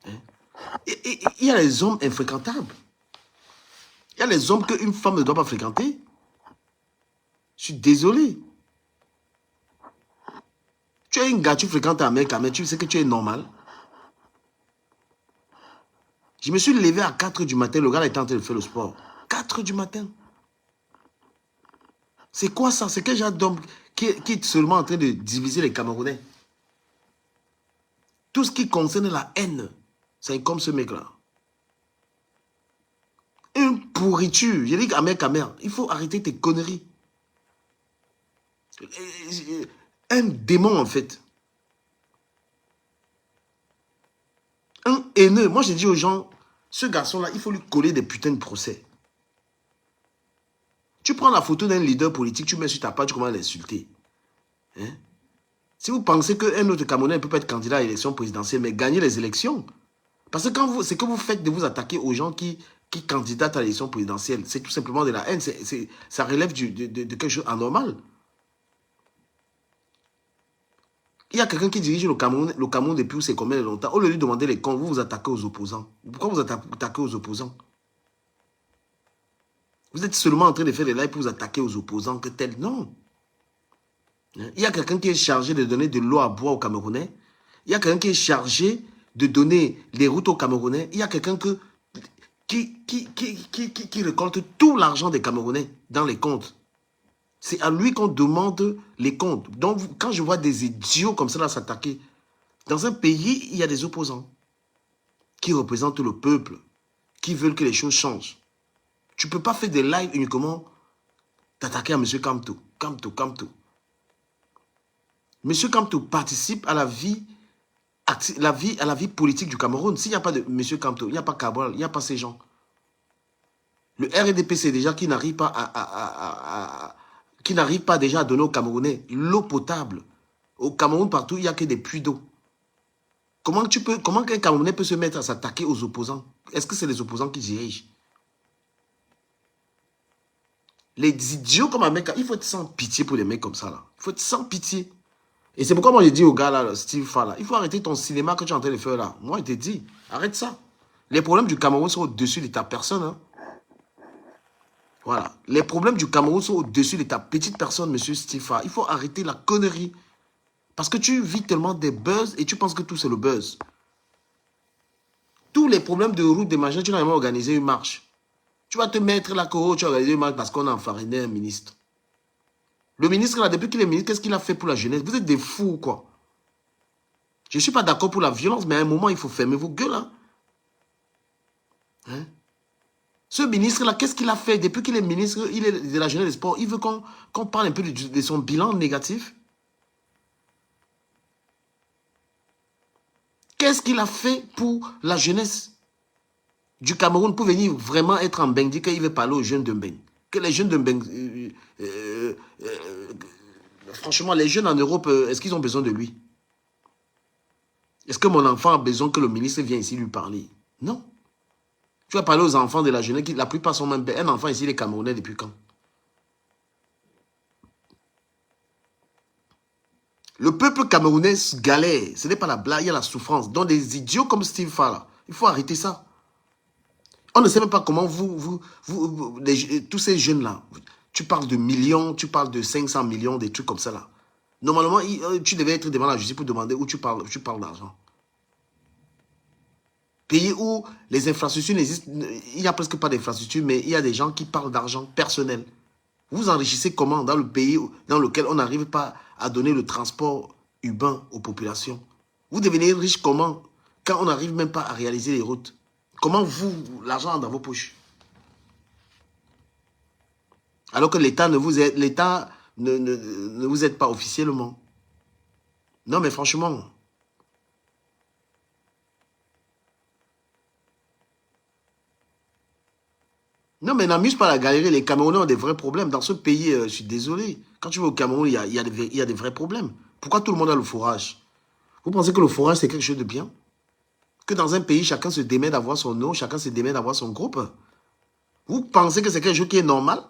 Hein? Et il y a les hommes infréquentables. Il y a les hommes qu'une femme ne doit pas fréquenter. Je suis désolé. Tu es une gars, tu fréquentes un mec, tu sais que tu es normal. Je me suis levé à 4 du matin, le gars était en train de faire le sport. 4 du matin. C'est quoi ça? C'est quel genre d'homme qui est seulement en train de diviser les Camerounais? Tout ce qui concerne la haine, c'est comme ce mec-là. Une pourriture. Je dis à mec, il faut arrêter tes conneries. Un démon, en fait. Un haineux. Moi, j'ai dit aux gens, ce garçon-là, il faut lui coller des putains de procès. Tu prends la photo d'un leader politique, tu mets sur ta page, tu commences à l'insulter. Hein? Si vous pensez qu'un autre Camerounais ne peut pas être candidat à l'élection présidentielle, mais gagner les élections. Parce que quand c'est que vous faites de vous attaquer aux gens qui candidatent à l'élection présidentielle, c'est tout simplement de la haine. Ça relève de quelque chose d'anormal. Il y a quelqu'un qui dirige le Cameroun depuis c'est combien de longtemps. Au lieu de lui demander les comptes, vous vous attaquez aux opposants. Pourquoi vous attaquez aux opposants? Vous êtes seulement en train de faire des lives pour vous attaquer aux opposants que tel. Non. Il y a quelqu'un qui est chargé de donner de l'eau à boire aux Camerounais. Il y a quelqu'un qui est chargé de donner les routes aux Camerounais. Il y a quelqu'un qui récolte tout l'argent des Camerounais dans les comptes. C'est à lui qu'on demande les comptes. Donc, quand je vois des idiots comme ça s'attaquer, dans un pays, il y a des opposants qui représentent le peuple, qui veulent que les choses changent. Tu ne peux pas faire des lives uniquement t'attaquer à M. Kamto. Kamto. M. Kamto participe à la vie politique du Cameroun. S'il n'y a pas de M. Kamto, il n'y a pas Cabral, il n'y a pas ces gens. Le RDP, c'est déjà qui n'arrive pas déjà à donner aux Camerounais l'eau potable. Au Cameroun, partout, il n'y a que des puits d'eau. Comment qu'un Camerounais peut se mettre à s'attaquer aux opposants? Est-ce que c'est les opposants qui dirigent? Les idiots comme un mec, il faut être sans pitié pour les mecs comme ça là. Il faut être sans pitié. Et c'est pourquoi moi j'ai dit au gars là, Steve Fa là, il faut arrêter ton cinéma que tu es en train de faire là. Moi, je t'ai dit, arrête ça. Les problèmes du Cameroun sont au-dessus de ta personne. Hein. Voilà. Les problèmes du Cameroun sont au-dessus de ta petite personne, monsieur Steve Fa. Il faut arrêter la connerie. Parce que tu vis tellement des buzz et tu penses que tout c'est le buzz. Tous les problèmes de route, des machins, tu n'as jamais organisé une marche. Tu vas te mettre là que tu as organisé une marche parce qu'on a enfariné un ministre. Le ministre là, depuis qu'il est ministre, qu'est-ce qu'il a fait pour la jeunesse? Vous êtes des fous quoi. Je ne suis pas d'accord pour la violence, mais à un moment, il faut fermer vos gueules. Hein? Ce ministre-là, qu'est-ce qu'il a fait? Depuis qu'il est ministre, il est de la jeunesse et des sports, il veut qu'on parle un peu de son bilan négatif. Qu'est-ce qu'il a fait pour la jeunesse du Cameroun pour venir vraiment être en Beng, dire qu'il veut parler aux jeunes de Beng? Que les jeunes de Beng... franchement, les jeunes en Europe, est-ce qu'ils ont besoin de lui? Est-ce que mon enfant a besoin que le ministre vienne ici lui parler? Non. Tu vas parler aux enfants de la jeunesse, qui la plupart sont même... Un enfant ici, il est Camerounais depuis quand? Le peuple camerounais galère. Ce n'est pas la blague, il y a la souffrance. Donc des idiots comme Steve Fala, il faut arrêter ça. On ne sait même pas comment tous ces jeunes-là, tu parles de millions, tu parles de 500 millions, des trucs comme ça là. Normalement, tu devais être devant la justice pour demander où tu parles d'argent. Pays où les infrastructures n'existent, il n'y a presque pas d'infrastructures, mais il y a des gens qui parlent d'argent personnel. Vous enrichissez comment dans le pays dans lequel on n'arrive pas à donner le transport urbain aux populations? Vous devenez riche comment quand on n'arrive même pas à réaliser les routes? Comment l'argent est dans vos poches? Alors que l'État ne vous aide pas officiellement. Non, mais franchement. Non, mais n'amuse pas la galerie. Les Camerounais ont des vrais problèmes. Dans ce pays, je suis désolé. Quand tu vas au Cameroun, il y a des vrais problèmes. Pourquoi tout le monde a le forage? Vous pensez que le forage, c'est quelque chose de bien? Que dans un pays, chacun se démet d'avoir son eau, chacun se démet d'avoir son groupe? Vous pensez que c'est quelque chose qui est normal?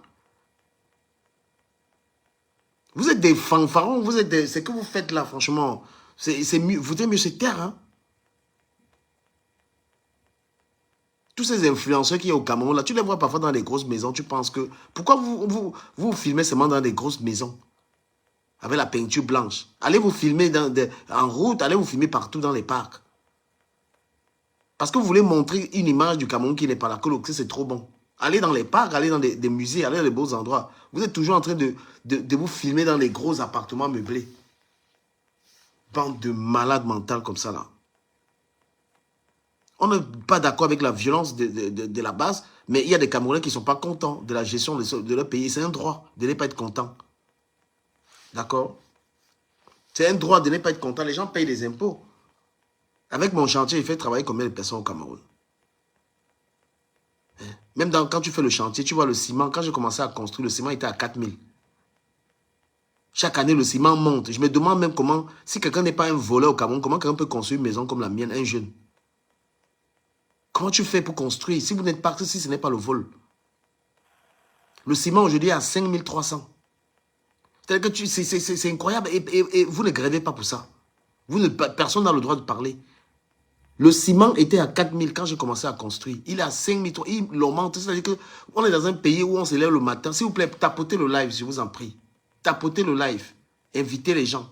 Vous êtes des fanfarons, c'est que vous faites là, franchement. C'est mieux, vous êtes mieux se taire, hein? Tous ces influenceurs qui sont au Cameroun, là, tu les vois parfois dans des grosses maisons, tu penses que... Pourquoi vous filmez seulement dans des grosses maisons? Avec la peinture blanche. Allez vous filmer en route, allez vous filmer partout dans les parcs. Parce que vous voulez montrer une image du Cameroun qui n'est pas là, que c'est trop bon. Allez dans les parcs, allez dans des musées, allez dans les beaux endroits. Vous êtes toujours en train de vous filmer dans les gros appartements meublés. Bande de malades mentales comme ça, là. On n'est pas d'accord avec la violence de la base, mais il y a des Camerounais qui ne sont pas contents de la gestion de leur pays. C'est un droit de ne pas être content. D'accord? C'est un droit de ne pas être content. Les gens payent des impôts. Avec mon chantier, il fait travailler combien de personnes au Cameroun? Même quand tu fais le chantier, tu vois le ciment. Quand j'ai commencé à construire, le ciment était à 4 000. Chaque année, le ciment monte. Je me demande même comment, si quelqu'un n'est pas un voleur au Cameroun, comment quelqu'un peut construire une maison comme la mienne, un jeune? Comment tu fais pour construire si vous n'êtes pas, si ce n'est pas le vol? Le ciment aujourd'hui est à 5 300. C'est-à-dire que c'est incroyable et vous ne grèvez pas pour ça. Personne n'a le droit de parler. Le ciment était à 4 000 quand j'ai commencé à construire. Il est à 5 300. Il l'augmente. C'est-à-dire qu'on est dans un pays où on se lève le matin. S'il vous plaît, tapotez le live, je vous en prie. Tapotez le live. Invitez les gens.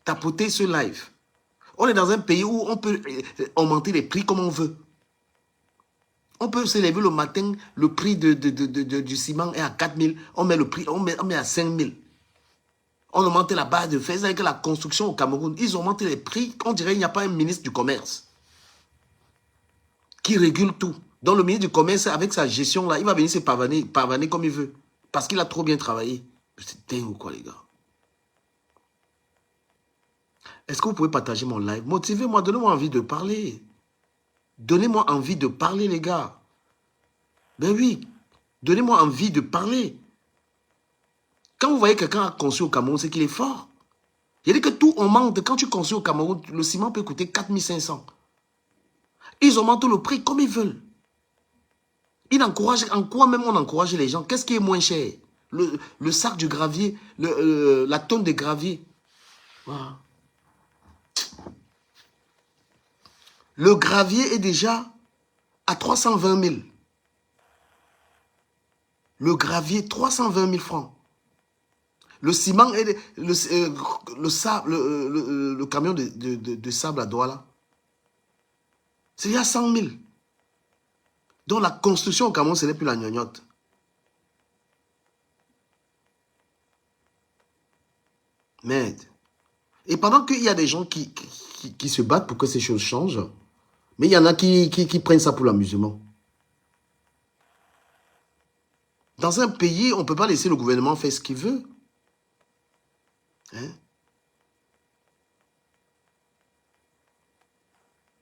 Tapotez ce live. On est dans un pays où on peut augmenter les prix comme on veut. On peut se lever le matin, le prix du ciment est à 4 000. On met le prix, on met à 5 000. On augmente la base de fer. Avec la construction au Cameroun, ils augmentent les prix. On dirait qu'il n'y a pas un ministre du commerce qui régule tout. Donc le ministre du commerce, avec sa gestion là, il va venir se pavaner comme il veut. Parce qu'il a trop bien travaillé. C'est dingue ou quoi, les gars? Est-ce que vous pouvez partager mon live? Motivez-moi, donnez-moi envie de parler. Donnez-moi envie de parler, les gars. Ben oui, donnez-moi envie de parler. Quand vous voyez quelqu'un a conçu au Cameroun, c'est qu'il est fort. Il dit que tout augmente. Quand tu construis au Cameroun, le ciment peut coûter 4 500. Ils augmentent le prix comme ils veulent. En quoi même on encourage les gens? Qu'est-ce qui est moins cher? Le sac du gravier, la tonne de gravier. Voilà. Le gravier est déjà à 320 000. Le gravier, 320 000 francs. Le ciment, le sable, le camion de sable à Douala, c'est déjà 100 000. Donc la construction au Cameroun, ce n'est plus la gnognotte. Merde. Et pendant qu'il y a des gens qui se battent pour que ces choses changent, mais il y en a qui prennent ça pour l'amusement. Dans un pays, on ne peut pas laisser le gouvernement faire ce qu'il veut. Hein?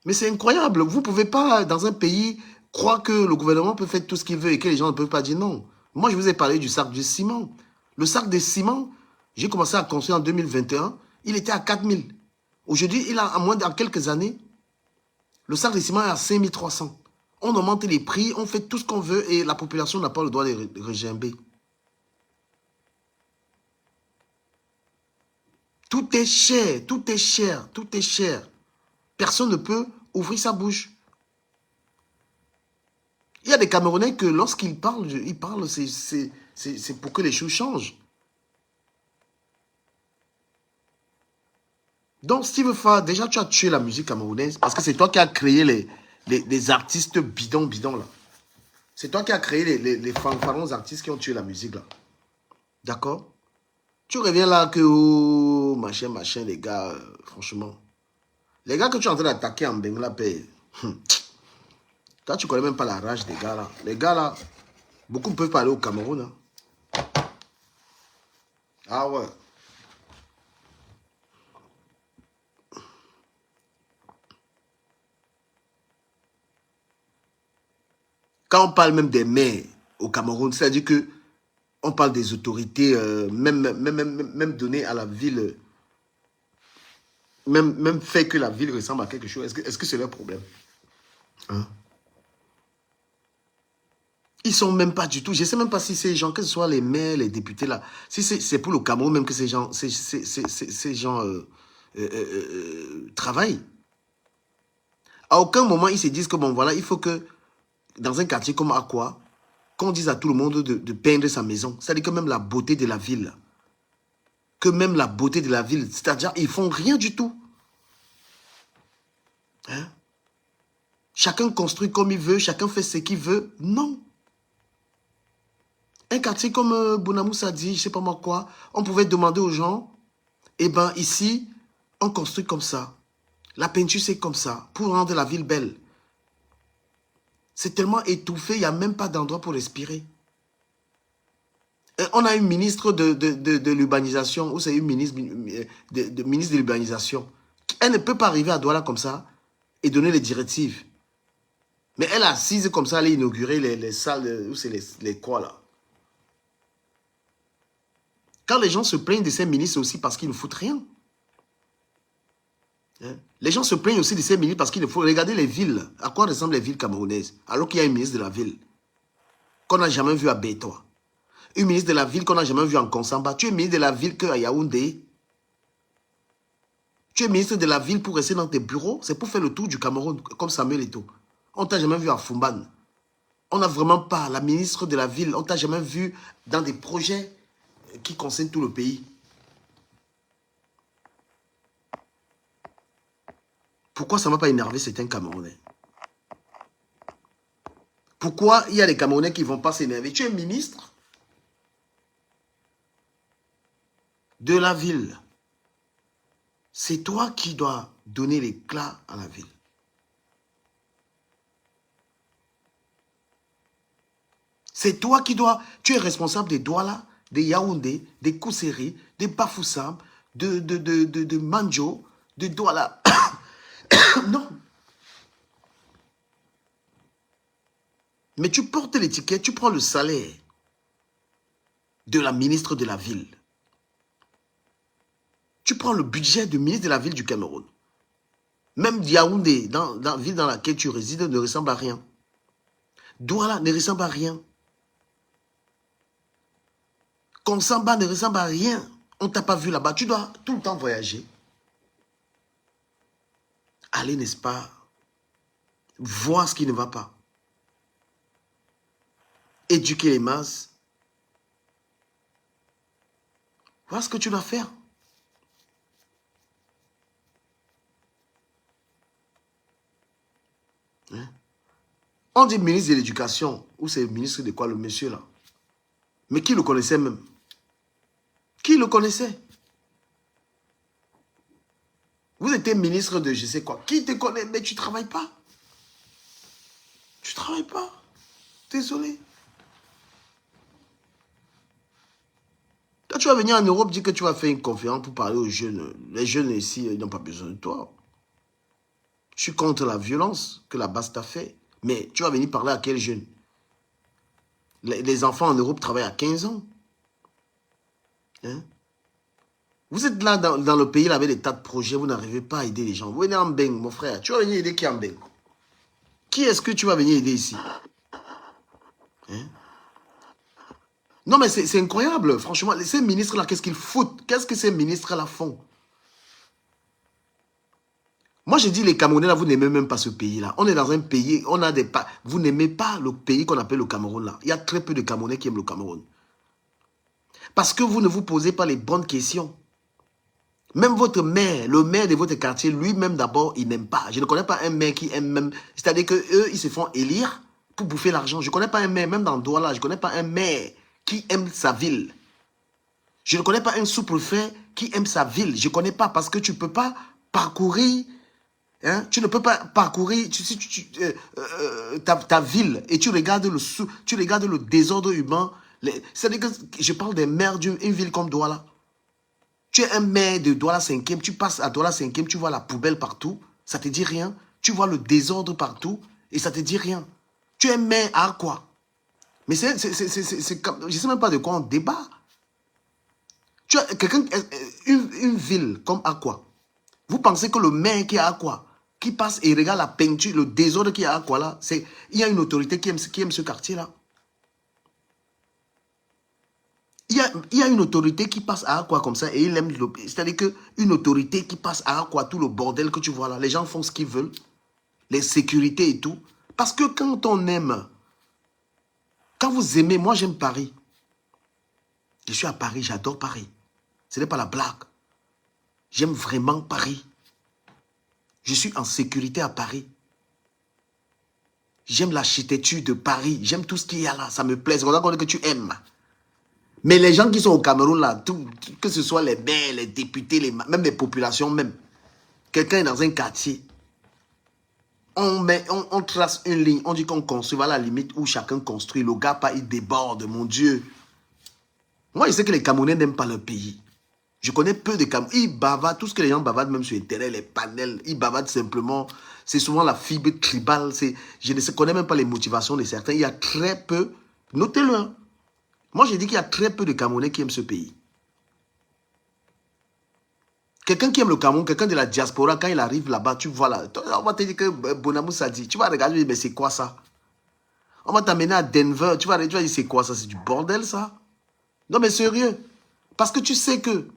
Mais c'est incroyable. Vous ne pouvez pas, dans un pays, croire que le gouvernement peut faire tout ce qu'il veut et que les gens ne peuvent pas dire non. Moi, je vous ai parlé du sac de ciment. Le sac de ciment, j'ai commencé à construire en 2021, il était à 4 000. Aujourd'hui, il a, en quelques années, le sac de ciment est à 5300. On augmente les prix, on fait tout ce qu'on veut et la population n'a pas le droit de regimber. Tout est cher, tout est cher, tout est cher. Personne ne peut ouvrir sa bouche. Il y a des Camerounais que lorsqu'ils parlent, c'est pour que les choses changent. Donc, Steve Fa, déjà, tu as tué la musique camerounaise parce que c'est toi qui as créé les artistes bidons là. C'est toi qui as créé les fanfarons artistes qui ont tué la musique là. D'accord? Tu reviens là que, oh, machin, les gars, franchement. Les gars que tu es en train d'attaquer en Bengla paye. Toi, tu connais même pas la rage des gars là. Les gars là, beaucoup peuvent parler au Cameroun. Hein. Ah ouais. Quand on parle même des maires au Cameroun, c'est-à-dire que on parle des autorités, même données à la ville, même fait que la ville ressemble à quelque chose. Est-ce que c'est leur problème? Hein? Ils sont même pas du tout. Je ne sais même pas si ces gens, que ce soit les maires, les députés là, si c'est pour le Cameroun même que ces gens, travaillent. À aucun moment ils se disent que bon voilà, il faut que dans un quartier comme Aqua, qu'on dise à tout le monde de peindre sa maison. C'est-à-dire que même la beauté de la ville, c'est-à-dire ils font rien du tout. Hein? Chacun construit comme il veut, chacun fait ce qu'il veut. Non. Un quartier comme Bounamoussa dit, je ne sais pas moi quoi, on pouvait demander aux gens, eh bien ici, on construit comme ça. La peinture, c'est comme ça, pour rendre la ville belle. C'est tellement étouffé, il n'y a même pas d'endroit pour respirer. Et on a une ministre de l'urbanisation, ou c'est une ministre de l'urbanisation. Elle ne peut pas arriver à Douala comme ça et donner les directives. Mais elle est assise comme ça, elle a inauguré les salles, où c'est les quoi là. Quand les gens se plaignent de ces ministres, c'est aussi parce qu'ils ne foutent rien. Hein? Les gens se plaignent aussi de ces ministres parce qu'il ne faut... Regardez les villes. À quoi ressemblent les villes camerounaises? Alors qu'il y a une ministre de la ville qu'on n'a jamais vu à Bétois. Une ministre de la ville qu'on n'a jamais vu en Konsamba. Tu es ministre de la ville qu'à Yaoundé. Tu es ministre de la ville pour rester dans tes bureaux. C'est pour faire le tour du Cameroun, comme Samuel Eto'o. On ne t'a jamais vu à Fumban. On n'a vraiment pas la ministre de la ville. On ne t'a jamais vu dans des projets qui concernent tout le pays. Pourquoi ça ne va pas énerver certains Camerounais? Pourquoi il y a des Camerounais qui ne vont pas s'énerver? Tu es ministre de la ville. C'est toi qui dois donner l'éclat à la ville. C'est toi qui dois... Tu es responsable des Douala, des Yaoundé, des Kousseri, des Bafoussam, de Manjo, de Douala. Non. Mais tu portes l'étiquette, tu prends le salaire de la ministre de la ville. Tu prends le budget du ministre de la ville du Cameroun. Même Yaoundé, dans la ville dans laquelle tu résides, ne ressemble à rien. Douala ne ressemble à rien. Konsamba ne ressemble à rien. On ne t'a pas vu là-bas. Tu dois tout le temps voyager. Aller, n'est-ce pas, voir ce qui ne va pas. Éduquer les masses. Voilà ce que tu dois faire. Hein? On dit ministre de l'Éducation. Ou c'est ministre de quoi, le monsieur là? Mais qui le connaissait même? Qui le connaissait? Vous étiez ministre de je sais quoi. Qui te connaît? Mais tu ne travailles pas. Tu ne travailles pas. Désolé. Quand tu vas venir en Europe, dis que tu vas faire une conférence pour parler aux jeunes. Les jeunes ici, ils n'ont pas besoin de toi. Je suis contre la violence que la base t'a fait. Mais tu vas venir parler à quel jeune? Les enfants en Europe travaillent à 15 ans. Hein? Vous êtes là dans le pays là, avec des tas de projets, vous n'arrivez pas à aider les gens. Vous venez en Beng, mon frère. Tu vas venir aider qui en Beng? Qui est-ce que tu vas venir aider ici? Hein? Non, mais c'est incroyable, franchement. Ces ministres-là, qu'est-ce qu'ils foutent? Qu'est-ce que ces ministres-là font? Moi, je dis, les Camerounais, là, vous n'aimez même pas ce pays-là. On est dans un pays, on a des... Vous n'aimez pas le pays qu'on appelle le Cameroun, là. Il y a très peu de Camerounais qui aiment le Cameroun. Parce que vous ne vous posez pas les bonnes questions. Même votre maire, le maire de votre quartier, lui-même d'abord, il n'aime pas. Je ne connais pas un maire qui aime même... C'est-à-dire qu'eux, ils se font élire pour bouffer l'argent. Je ne connais pas un maire, même dans Douala, je ne connais pas un maire qui aime sa ville. Je ne connais pas un sous-préfet qui aime sa ville. Je ne connais pas parce que tu ne peux pas parcourir... Hein? Tu ne peux pas parcourir ta ville et tu regardes le désordre humain. C'est-à-dire que je parle des maires d'une ville comme Douala. Tu es un maire de Douala 5e, tu passes à Douala 5e, tu vois la poubelle partout, ça te dit rien. Tu vois le désordre partout et ça te dit rien. Tu es maire à quoi? Mais je ne sais même pas de quoi on débat. Tu as quelqu'un, une ville comme Aqua. Vous pensez que le maire qui est à Aqua, qui passe et regarde la peinture, le désordre qui est à Aqua là, il y a une autorité qui aime ce quartier-là. Il y a une autorité qui passe à Aqua comme ça et il aime... C'est-à-dire qu'une autorité qui passe à Aqua, tout le bordel que tu vois là, les gens font ce qu'ils veulent, les sécurités et tout. Parce que quand on aime, quand vous aimez, moi j'aime Paris. Je suis à Paris, j'adore Paris. Ce n'est pas la blague. J'aime vraiment Paris. Je suis en sécurité à Paris. J'aime l'architecture de Paris. J'aime tout ce qu'il y a là. Ça me plaît. C'est comme ça que tu aimes. Mais les gens qui sont au Cameroun là, que ce soit les maires, les députés, même les populations même. Quelqu'un est dans un quartier. On trace une ligne. On dit qu'on construit. Voilà la limite où chacun construit. Le gars, pas, il déborde. Mon Dieu. Moi, je sais que les Camerounais n'aiment pas leur pays. Je connais peu de Camerounais. Ils bavardent, tout ce que les gens bavardent, même sur Internet, les panels, ils bavardent simplement. C'est souvent la fibre tribale. Je ne connais même pas les motivations de certains. Il y a très peu. Notez-le. Hein. Moi, j'ai dit qu'il y a très peu de Camerounais qui aiment ce pays. Quelqu'un qui aime le Cameroun, quelqu'un de la diaspora, quand il arrive là-bas, tu vois là, on va te dire que Bonamou ça dit. Tu vas regarder, mais c'est quoi ça? On va t'amener à Denver, tu vas dire, c'est quoi ça? C'est du bordel ça? Non, mais sérieux. Parce que tu sais que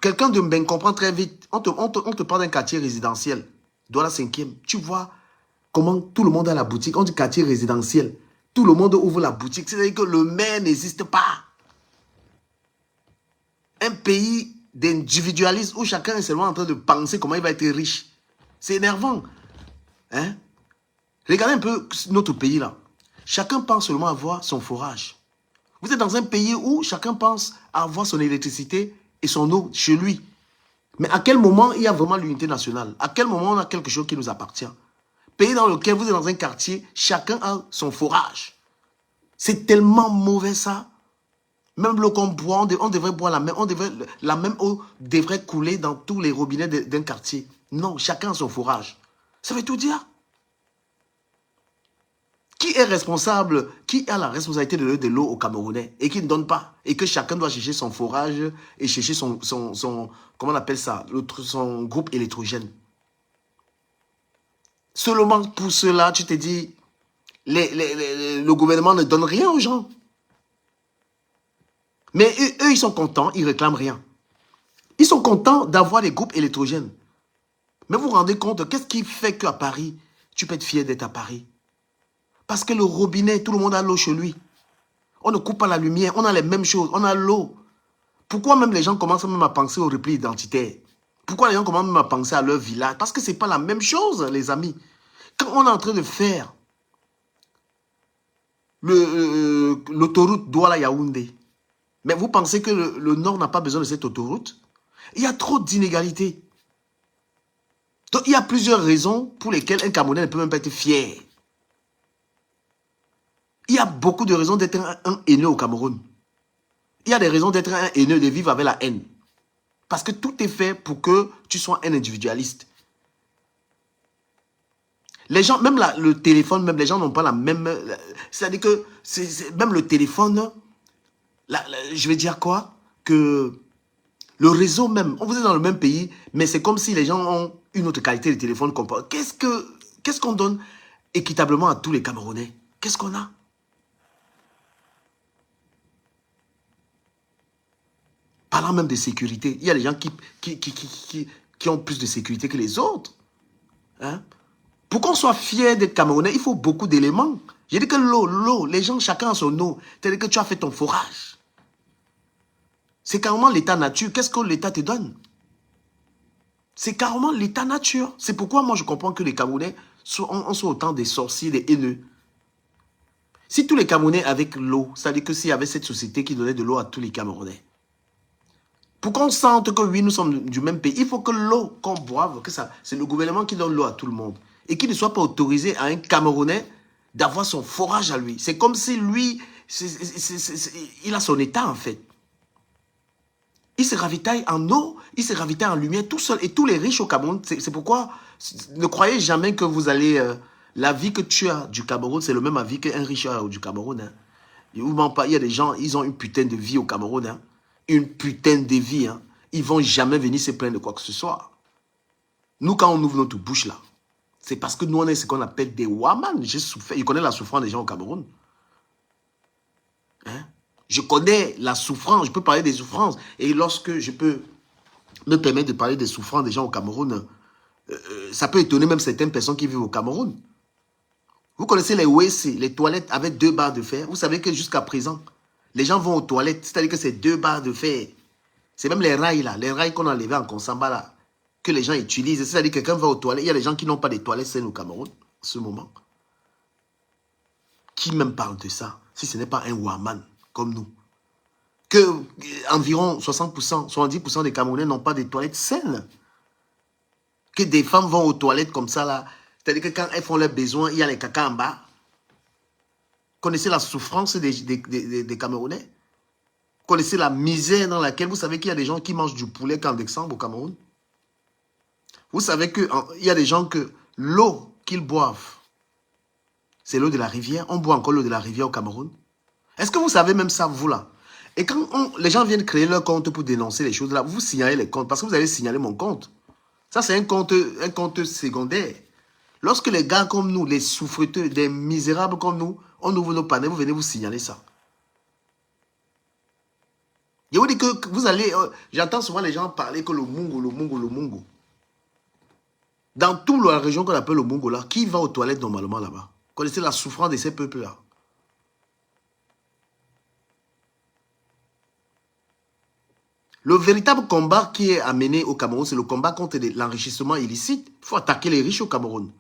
quelqu'un de Mbeng comprend très vite. On te parle d'un quartier résidentiel. Douala 5e. Tu vois comment tout le monde a la boutique. On dit quartier résidentiel. Tout le monde ouvre la boutique. C'est-à-dire que le maire n'existe pas. Un pays d'individualisme où chacun est seulement en train de penser comment il va être riche. C'est énervant. Hein? Regardez un peu notre pays là. Chacun pense seulement avoir son forage. Vous êtes dans un pays où chacun pense avoir son électricité et son eau chez lui. Mais à quel moment il y a vraiment l'unité nationale? À quel moment on a quelque chose qui nous appartient? Pays dans lequel vous êtes dans un quartier, chacun a son forage. C'est tellement mauvais ça. Même l'eau qu'on boit, on devrait boire la même eau devrait couler dans tous les robinets d'un quartier. Non, chacun a son forage. Ça veut tout dire. Qui est responsable, qui a la responsabilité de donner de l'eau aux Camerounais et qui ne donne pas? Et que chacun doit chercher son forage et chercher son comment on appelle ça, son groupe électrogène. Seulement pour cela, tu te dis, le gouvernement ne donne rien aux gens. Mais eux, ils sont contents, ils ne réclament rien. Ils sont contents d'avoir des groupes électrogènes. Mais vous vous rendez compte, qu'est-ce qui fait qu'à Paris, tu peux être fier d'être à Paris? Parce que le robinet, tout le monde a l'eau chez lui. On ne coupe pas la lumière, on a les mêmes choses, on a l'eau. Pourquoi même les gens commencent même à penser au repli identitaire? Pourquoi les gens commencent même à penser à leur village? Parce que ce n'est pas la même chose, les amis. Quand on est en train de faire l'autoroute Douala-Yaoundé, mais vous pensez que le Nord n'a pas besoin de cette autoroute? Il y a trop d'inégalités. Donc, il y a plusieurs raisons pour lesquelles un Camerounais ne peut même pas être fier. Il y a beaucoup de raisons d'être un haineux au Cameroun. Il y a des raisons d'être un haineux, de vivre avec la haine. Parce que tout est fait pour que tu sois un individualiste. Les gens, même le téléphone, même les gens n'ont pas la même... C'est-à-dire que même le téléphone, je vais dire quoi? Que Le réseau même, on vous est dans le même pays, mais c'est comme si les gens ont une autre qualité de téléphone. Qu'est-ce qu'on donne équitablement à tous les Camerounais? Qu'est-ce qu'on a? Parlant même de sécurité, il y a des gens qui ont plus de sécurité que les autres. Hein? Pour qu'on soit fier d'être Camerounais, il faut beaucoup d'éléments. J'ai dit que l'eau, les gens, chacun a son eau. C'est-à-dire que tu as fait ton forage. C'est carrément l'état nature. Qu'est-ce que l'état te donne? C'est carrément l'état nature. C'est pourquoi moi je comprends que les Camerounais sont autant des sorciers, des haineux. Si tous les Camerounais avec l'eau, c'est-à-dire que s'il y avait cette société qui donnait de l'eau à tous les Camerounais, pour qu'on sente que oui, nous sommes du même pays, il faut que l'eau qu'on boive, que ça, c'est le gouvernement qui donne l'eau à tout le monde. Et qu'il ne soit pas autorisé à un Camerounais d'avoir son forage à lui. C'est comme si lui, il a son état en fait. Il se ravitaille en eau, il se ravitaille en lumière tout seul. Et tous les riches au Cameroun, c'est pourquoi ne croyez jamais que vous allez... la vie que tu as du Cameroun, c'est le même avis qu'un riche a du Cameroun. Hein. Il y a des gens, ils ont une putain de vie au Cameroun. Hein. Une putain de vie. Hein. Ils ne vont jamais venir se plaindre de quoi que ce soit. Nous, quand on ouvre notre bouche là, c'est parce que nous, on est ce qu'on appelle des waman. J'ai souffert. Je connais la souffrance des gens au Cameroun. Hein? Je connais la souffrance. Je peux parler des souffrances. Et lorsque je peux me permettre de parler des souffrances des gens au Cameroun, ça peut étonner même certaines personnes qui vivent au Cameroun. Vous connaissez les WC, les toilettes avec 2 barres de fer. Vous savez que jusqu'à présent, les gens vont aux toilettes. C'est-à-dire que c'est 2 barres de fer. C'est même les rails là, les rails qu'on a enlevés en Konsamba là, que les gens utilisent. C'est-à-dire que quelqu'un va aux toilettes. Il y a des gens qui n'ont pas de toilettes saines au Cameroun, en ce moment. Qui même parle de ça, si ce n'est pas un Ouaman comme nous? Que environ 60%, 70% des Camerounais n'ont pas de toilettes saines. Que des femmes vont aux toilettes comme ça là. C'est-à-dire que quand elles font leurs besoins, il y a les caca en bas. Connaissez la souffrance des Camerounais? Connaissez la misère dans laquelle vous savez qu'il y a des gens qui mangent du poulet qu'en décembre au Cameroun? Vous savez qu'il y a des gens que l'eau qu'ils boivent, c'est l'eau de la rivière. On boit encore l'eau de la rivière au Cameroun. Est-ce que vous savez même ça, vous là? Et quand les gens viennent créer leur compte pour dénoncer les choses là, vous signalez les comptes parce que vous avez signalé mon compte. Ça, c'est un compte secondaire. Lorsque les gars comme nous, les souffreteux, des misérables comme nous, on ouvre nos panneaux, vous venez vous signaler ça. Je vous dis que vous allez... J'entends souvent les gens parler que le Mungo, le Mungo, le Mungo. Dans toute la région qu'on appelle le Mungo là, qui va aux toilettes normalement là-bas? Vous connaissez la souffrance de ces peuples-là? Le véritable combat qui est amené au Cameroun, c'est le combat contre l'enrichissement illicite. Il faut attaquer les riches au Cameroun.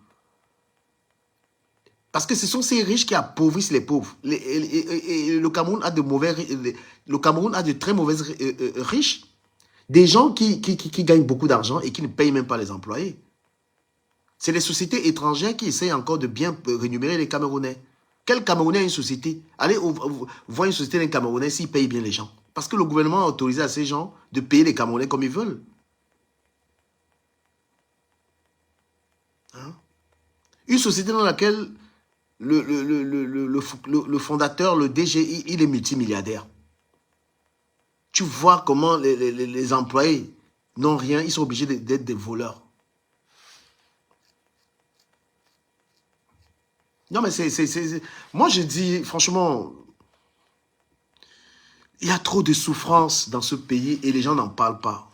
Parce que ce sont ces riches qui appauvrissent les pauvres. Le Cameroun a de très mauvaises riches. Des gens qui gagnent beaucoup d'argent et qui ne payent même pas les employés. C'est les sociétés étrangères qui essayent encore de bien rémunérer les Camerounais. Quel Camerounais a une société? Allez voir une société d'un Camerounais s'il paye bien les gens. Parce que le gouvernement a autorisé à ces gens de payer les Camerounais comme ils veulent. Hein? Une société dans laquelle le fondateur, le DG, il est multimilliardaire. Tu vois comment les employés n'ont rien, ils sont obligés d'être des voleurs. Non, mais moi, je dis, franchement, il y a trop de souffrance dans ce pays et les gens n'en parlent pas.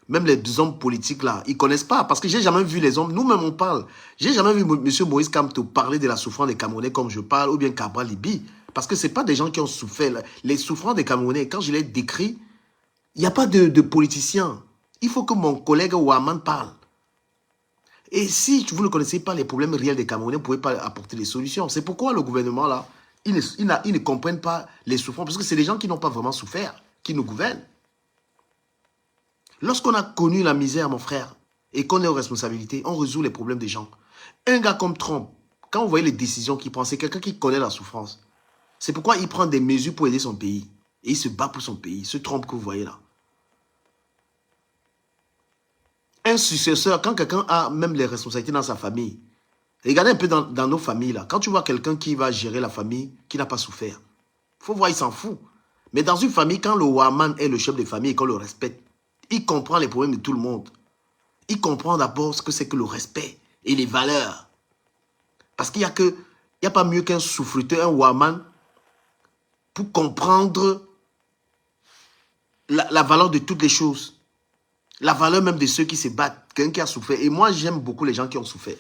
Même les hommes politiques là, ils ne connaissent pas. Parce que j'ai jamais vu les hommes, nous-mêmes on parle. J'ai jamais vu M. Moïse Kamto parler de la souffrance des Camerounais comme je parle, ou bien Cabral Libi. Parce que ce n'est pas des gens qui ont souffert. Les souffrances des Camerounais, quand je les décris, il n'y a pas de politiciens. Il faut que mon collègue Ouaman parle. Et si vous ne connaissez pas les problèmes réels des Camerounais, vous ne pouvez pas apporter des solutions. C'est pourquoi le gouvernement là, ils ne comprennent pas les souffrances. Parce que c'est des gens qui n'ont pas vraiment souffert, qui nous gouvernent. Lorsqu'on a connu la misère, mon frère, et qu'on est aux responsabilités, on résout les problèmes des gens. Un gars comme Trump, quand vous voyez les décisions qu'il prend, c'est quelqu'un qui connaît la souffrance. C'est pourquoi il prend des mesures pour aider son pays. Et il se bat pour son pays, ce Trump que vous voyez là. Un successeur, quand quelqu'un a même les responsabilités dans sa famille, regardez un peu dans nos familles là, quand tu vois quelqu'un qui va gérer la famille, qui n'a pas souffert, il faut voir, il s'en fout. Mais dans une famille, quand le Waman est le chef de famille et qu'on le respecte, il comprend les problèmes de tout le monde. Il comprend d'abord ce que c'est que le respect et les valeurs. Parce qu'il n'y a pas mieux qu'un souffleteur, un Waman, pour comprendre la valeur de toutes les choses. La valeur même de ceux qui se battent, quelqu'un qui a souffert. Et moi, j'aime beaucoup les gens qui ont souffert.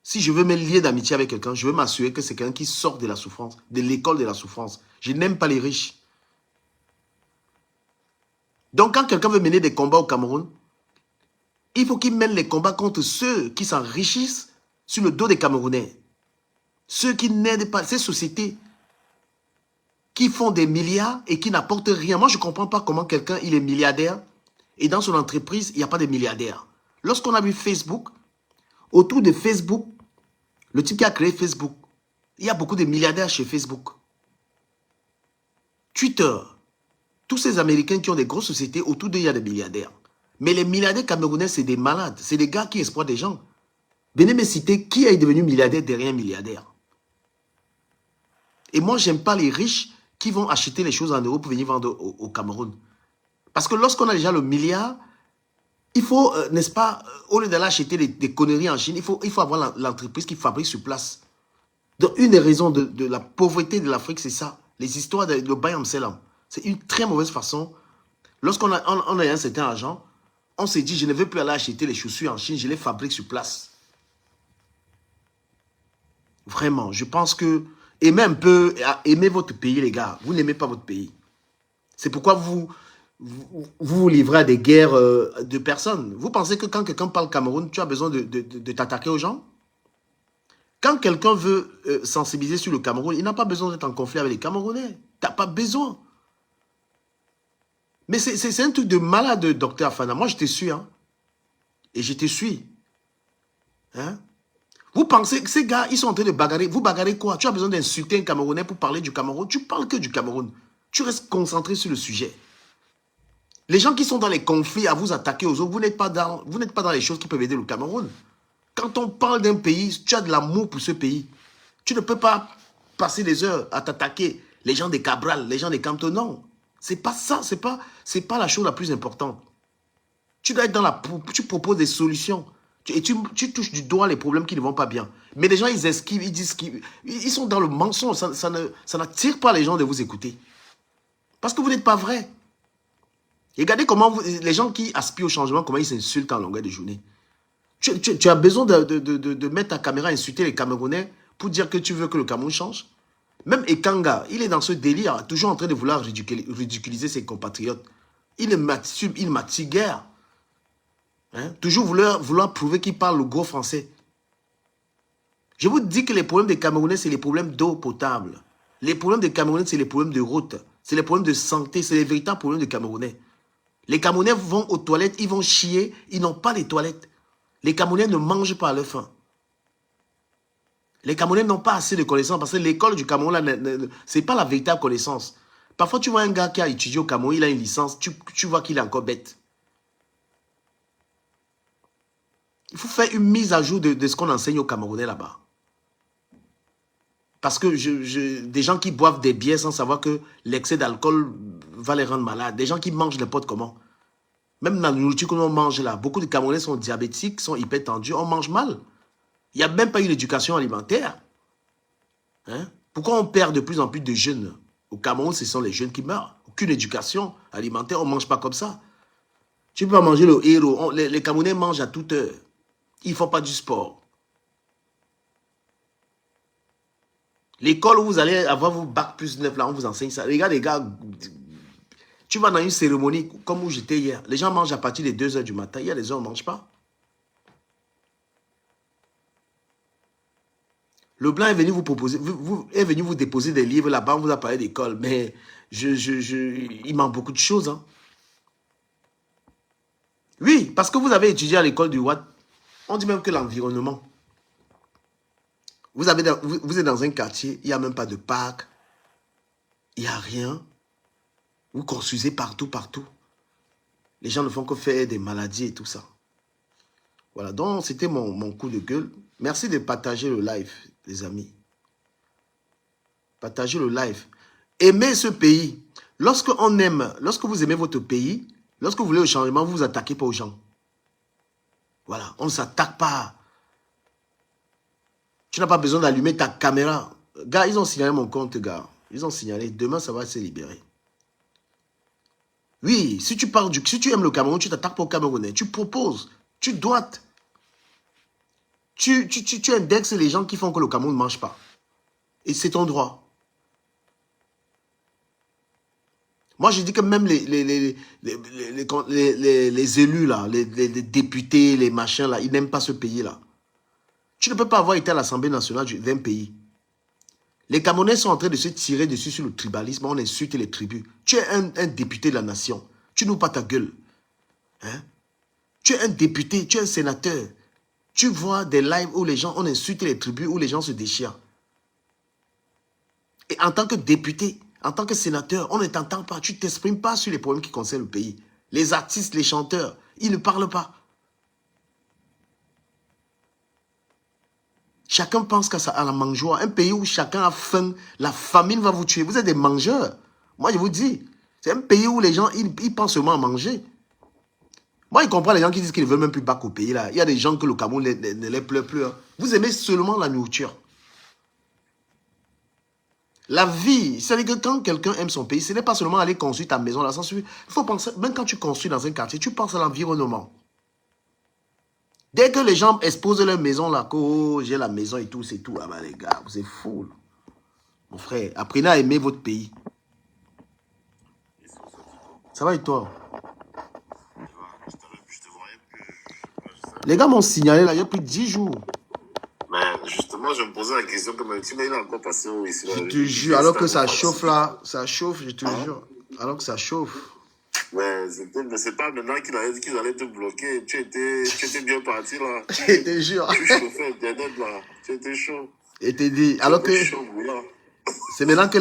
Si je veux me lier d'amitié avec quelqu'un, je veux m'assurer que c'est quelqu'un qui sort de la souffrance, de l'école de la souffrance. Je n'aime pas les riches. Donc, quand quelqu'un veut mener des combats au Cameroun, il faut qu'il mène les combats contre ceux qui s'enrichissent sur le dos des Camerounais. Ceux qui n'aident pas, ces sociétés qui font des milliards et qui n'apportent rien. Moi, je ne comprends pas comment quelqu'un, il est milliardaire et dans son entreprise, il n'y a pas de milliardaires. Lorsqu'on a vu Facebook, autour de Facebook, le type qui a créé Facebook, il y a beaucoup de milliardaires chez Facebook. Twitter, tous ces Américains qui ont des grosses sociétés, autour d'eux, il y a des milliardaires. Mais les milliardaires camerounais, c'est des malades. C'est des gars qui exploitent des gens. Venez me citer qui est devenu milliardaire derrière un milliardaire. Et moi, je n'aime pas les riches qui vont acheter les choses en euros pour venir vendre au Cameroun. Parce que lorsqu'on a déjà le milliard, il faut, n'est-ce pas, au lieu d'aller acheter des conneries en Chine, il faut avoir l'entreprise qui fabrique sur place. Donc, une des raisons de la pauvreté de l'Afrique, c'est ça. Les histoires de Bayam Selam. C'est une très mauvaise façon. Lorsqu'on a un certain argent, on s'est dit, je ne veux plus aller acheter les chaussures en Chine, je les fabrique sur place. Vraiment, je pense que aimez un peu, aimez votre pays, les gars. Vous n'aimez pas votre pays. C'est pourquoi vous livrez à des guerres de personnes. Vous pensez que quand quelqu'un parle Cameroun, tu as besoin de t'attaquer aux gens? Quand quelqu'un veut sensibiliser sur le Cameroun, il n'a pas besoin d'être en conflit avec les Camerounais. Tu n'as pas besoin. Mais c'est un truc de malade, docteur Afana. Moi, je te suis. Hein? Et je te suis. Hein? Vous pensez que ces gars, ils sont en train de bagarrer. Vous bagarrez quoi? Tu as besoin d'insulter un Camerounais pour parler du Cameroun. Tu parles que du Cameroun. Tu restes concentré sur le sujet. Les gens qui sont dans les conflits à vous attaquer aux autres, vous n'êtes pas dans les choses qui peuvent aider le Cameroun. Quand on parle d'un pays, tu as de l'amour pour ce pays. Tu ne peux pas passer des heures à t'attaquer les gens des Cabral, les gens des Canton. Non, c'est pas ça, c'est pas la chose la plus importante. Tu dois être tu proposes des solutions. Et tu touches du doigt les problèmes qui ne vont pas bien. Mais les gens, ils esquivent, ils disent qu'ils sont dans le mensonge. Ça n'attire pas les gens de vous écouter. Parce que vous n'êtes pas vrai. Et regardez comment les gens qui aspirent au changement, comment ils s'insultent en longueur de journée. Tu as besoin de mettre ta caméra, insulter les Camerounais pour dire que tu veux que le Cameroun change. Même Ekanga, il est dans ce délire, toujours en train de vouloir ridiculiser ses compatriotes. Il ne m'attire guère. Hein? Toujours vouloir prouver qu'il parle le gros français. Je vous dis que les problèmes des Camerounais, c'est les problèmes d'eau potable. Les problèmes des Camerounais, c'est les problèmes de route. C'est les problèmes de santé. C'est les véritables problèmes des Camerounais. Les Camerounais vont aux toilettes, ils vont chier, ils n'ont pas les toilettes. Les Camerounais ne mangent pas à leur faim. Les Camerounais n'ont pas assez de connaissances parce que l'école du Cameroun, ce n'est pas la véritable connaissance. Parfois, tu vois un gars qui a étudié au Cameroun, il a une licence, tu vois qu'il est encore bête. Il faut faire une mise à jour de ce qu'on enseigne aux Camerounais là-bas. Parce que des gens qui boivent des bières sans savoir que l'excès d'alcool va les rendre malades. Des gens qui mangent n'importe comment. Même dans la nourriture que l'on mange là, beaucoup de Camerounais sont diabétiques, sont hypertendus, on mange mal. Il n'y a même pas eu d'éducation alimentaire. Hein? Pourquoi on perd de plus en plus de jeunes? Au Cameroun, ce sont les jeunes qui meurent. Aucune éducation alimentaire, on ne mange pas comme ça. Tu ne peux pas manger le héros. Les Camerounais mangent à toute heure. Ils ne font pas du sport. L'école où vous allez avoir vos bac plus 9, là, on vous enseigne ça. Les gars, tu vas dans une cérémonie comme où j'étais hier. Les gens mangent à partir des 2 h du matin. Il y a des heures où on ne mange pas. Le blanc est venu vous proposer, est venu vous déposer des livres là-bas, on vous a parlé d'école, mais il manque beaucoup de choses. Hein. Oui, parce que vous avez étudié à l'école du Watt, on dit même que l'environnement. Vous êtes dans un quartier, il n'y a même pas de parc, il n'y a rien. Vous construisez partout, partout. Les gens ne font que faire des maladies et tout ça. Voilà, donc c'était mon coup de gueule. Merci de partager le live, les amis. Partagez le live. Aimez ce pays. lorsque vous aimez votre pays, lorsque vous voulez le changement, vous vous attaquez pas aux gens. Voilà, on ne s'attaque pas. Tu n'as pas besoin d'allumer ta caméra. Gars, ils ont signalé mon compte, gars. Ils ont signalé. Demain, ça va se libérer. Oui, si tu aimes le Cameroun, tu t'attaques pas au Camerounais. Tu proposes. Tu doites. Tu indexes les gens qui font que le Cameroun ne mange pas. Et c'est ton droit. Moi, je dis que même les élus, là, les députés, les machins, là, ils n'aiment pas ce pays-là. Tu ne peux pas avoir été à l'Assemblée nationale d'un pays. Les Camerounais sont en train de se tirer dessus sur le tribalisme. On insulte les tribus. Tu es un député de la nation. Tu n'ouvres pas ta gueule. Hein? Tu es un député, tu es un sénateur. Tu vois des lives où les gens, on insulte les tribus, où les gens se déchirent. Et en tant que député, en tant que sénateur, on ne t'entend pas. Tu ne t'exprimes pas sur les problèmes qui concernent le pays. Les artistes, les chanteurs, ils ne parlent pas. Chacun pense à la mangeoire. Un pays où chacun a faim, la famine va vous tuer. Vous êtes des mangeurs. Moi, je vous dis, c'est un pays où les gens, ils pensent seulement à manger. Moi, je comprends les gens qui disent qu'ils ne veulent même plus battre au pays. Là. Il y a des gens que le Cameroun ne les pleure plus. Hein. Vous aimez seulement la nourriture. La vie, c'est-à-dire que quand quelqu'un aime son pays, ce n'est pas seulement aller construire ta maison. Là, il faut penser, même quand tu construis dans un quartier, tu penses à l'environnement. Dès que les gens exposent leur maison là, que oh, j'ai la maison et tout, c'est tout. Ah bah les gars, vous êtes fous. Mon frère, apprenez à aimer votre pays. Ça va et toi? Les gars m'ont signalé là, il y a plus de 10 jours. Mais justement, je me posais la question, comme tu m'as encore passé où ici. Je te jure, alors que ça chauffe là, ça chauffe, je te jure. Alors que ça chauffe. Mais c'est pas maintenant qu'ils allaient te bloquer. Tu étais bien parti là. Je te jure. Tu chauffais Internet là. Tu étais chaud. Et t'es dit, alors que... C'est maintenant que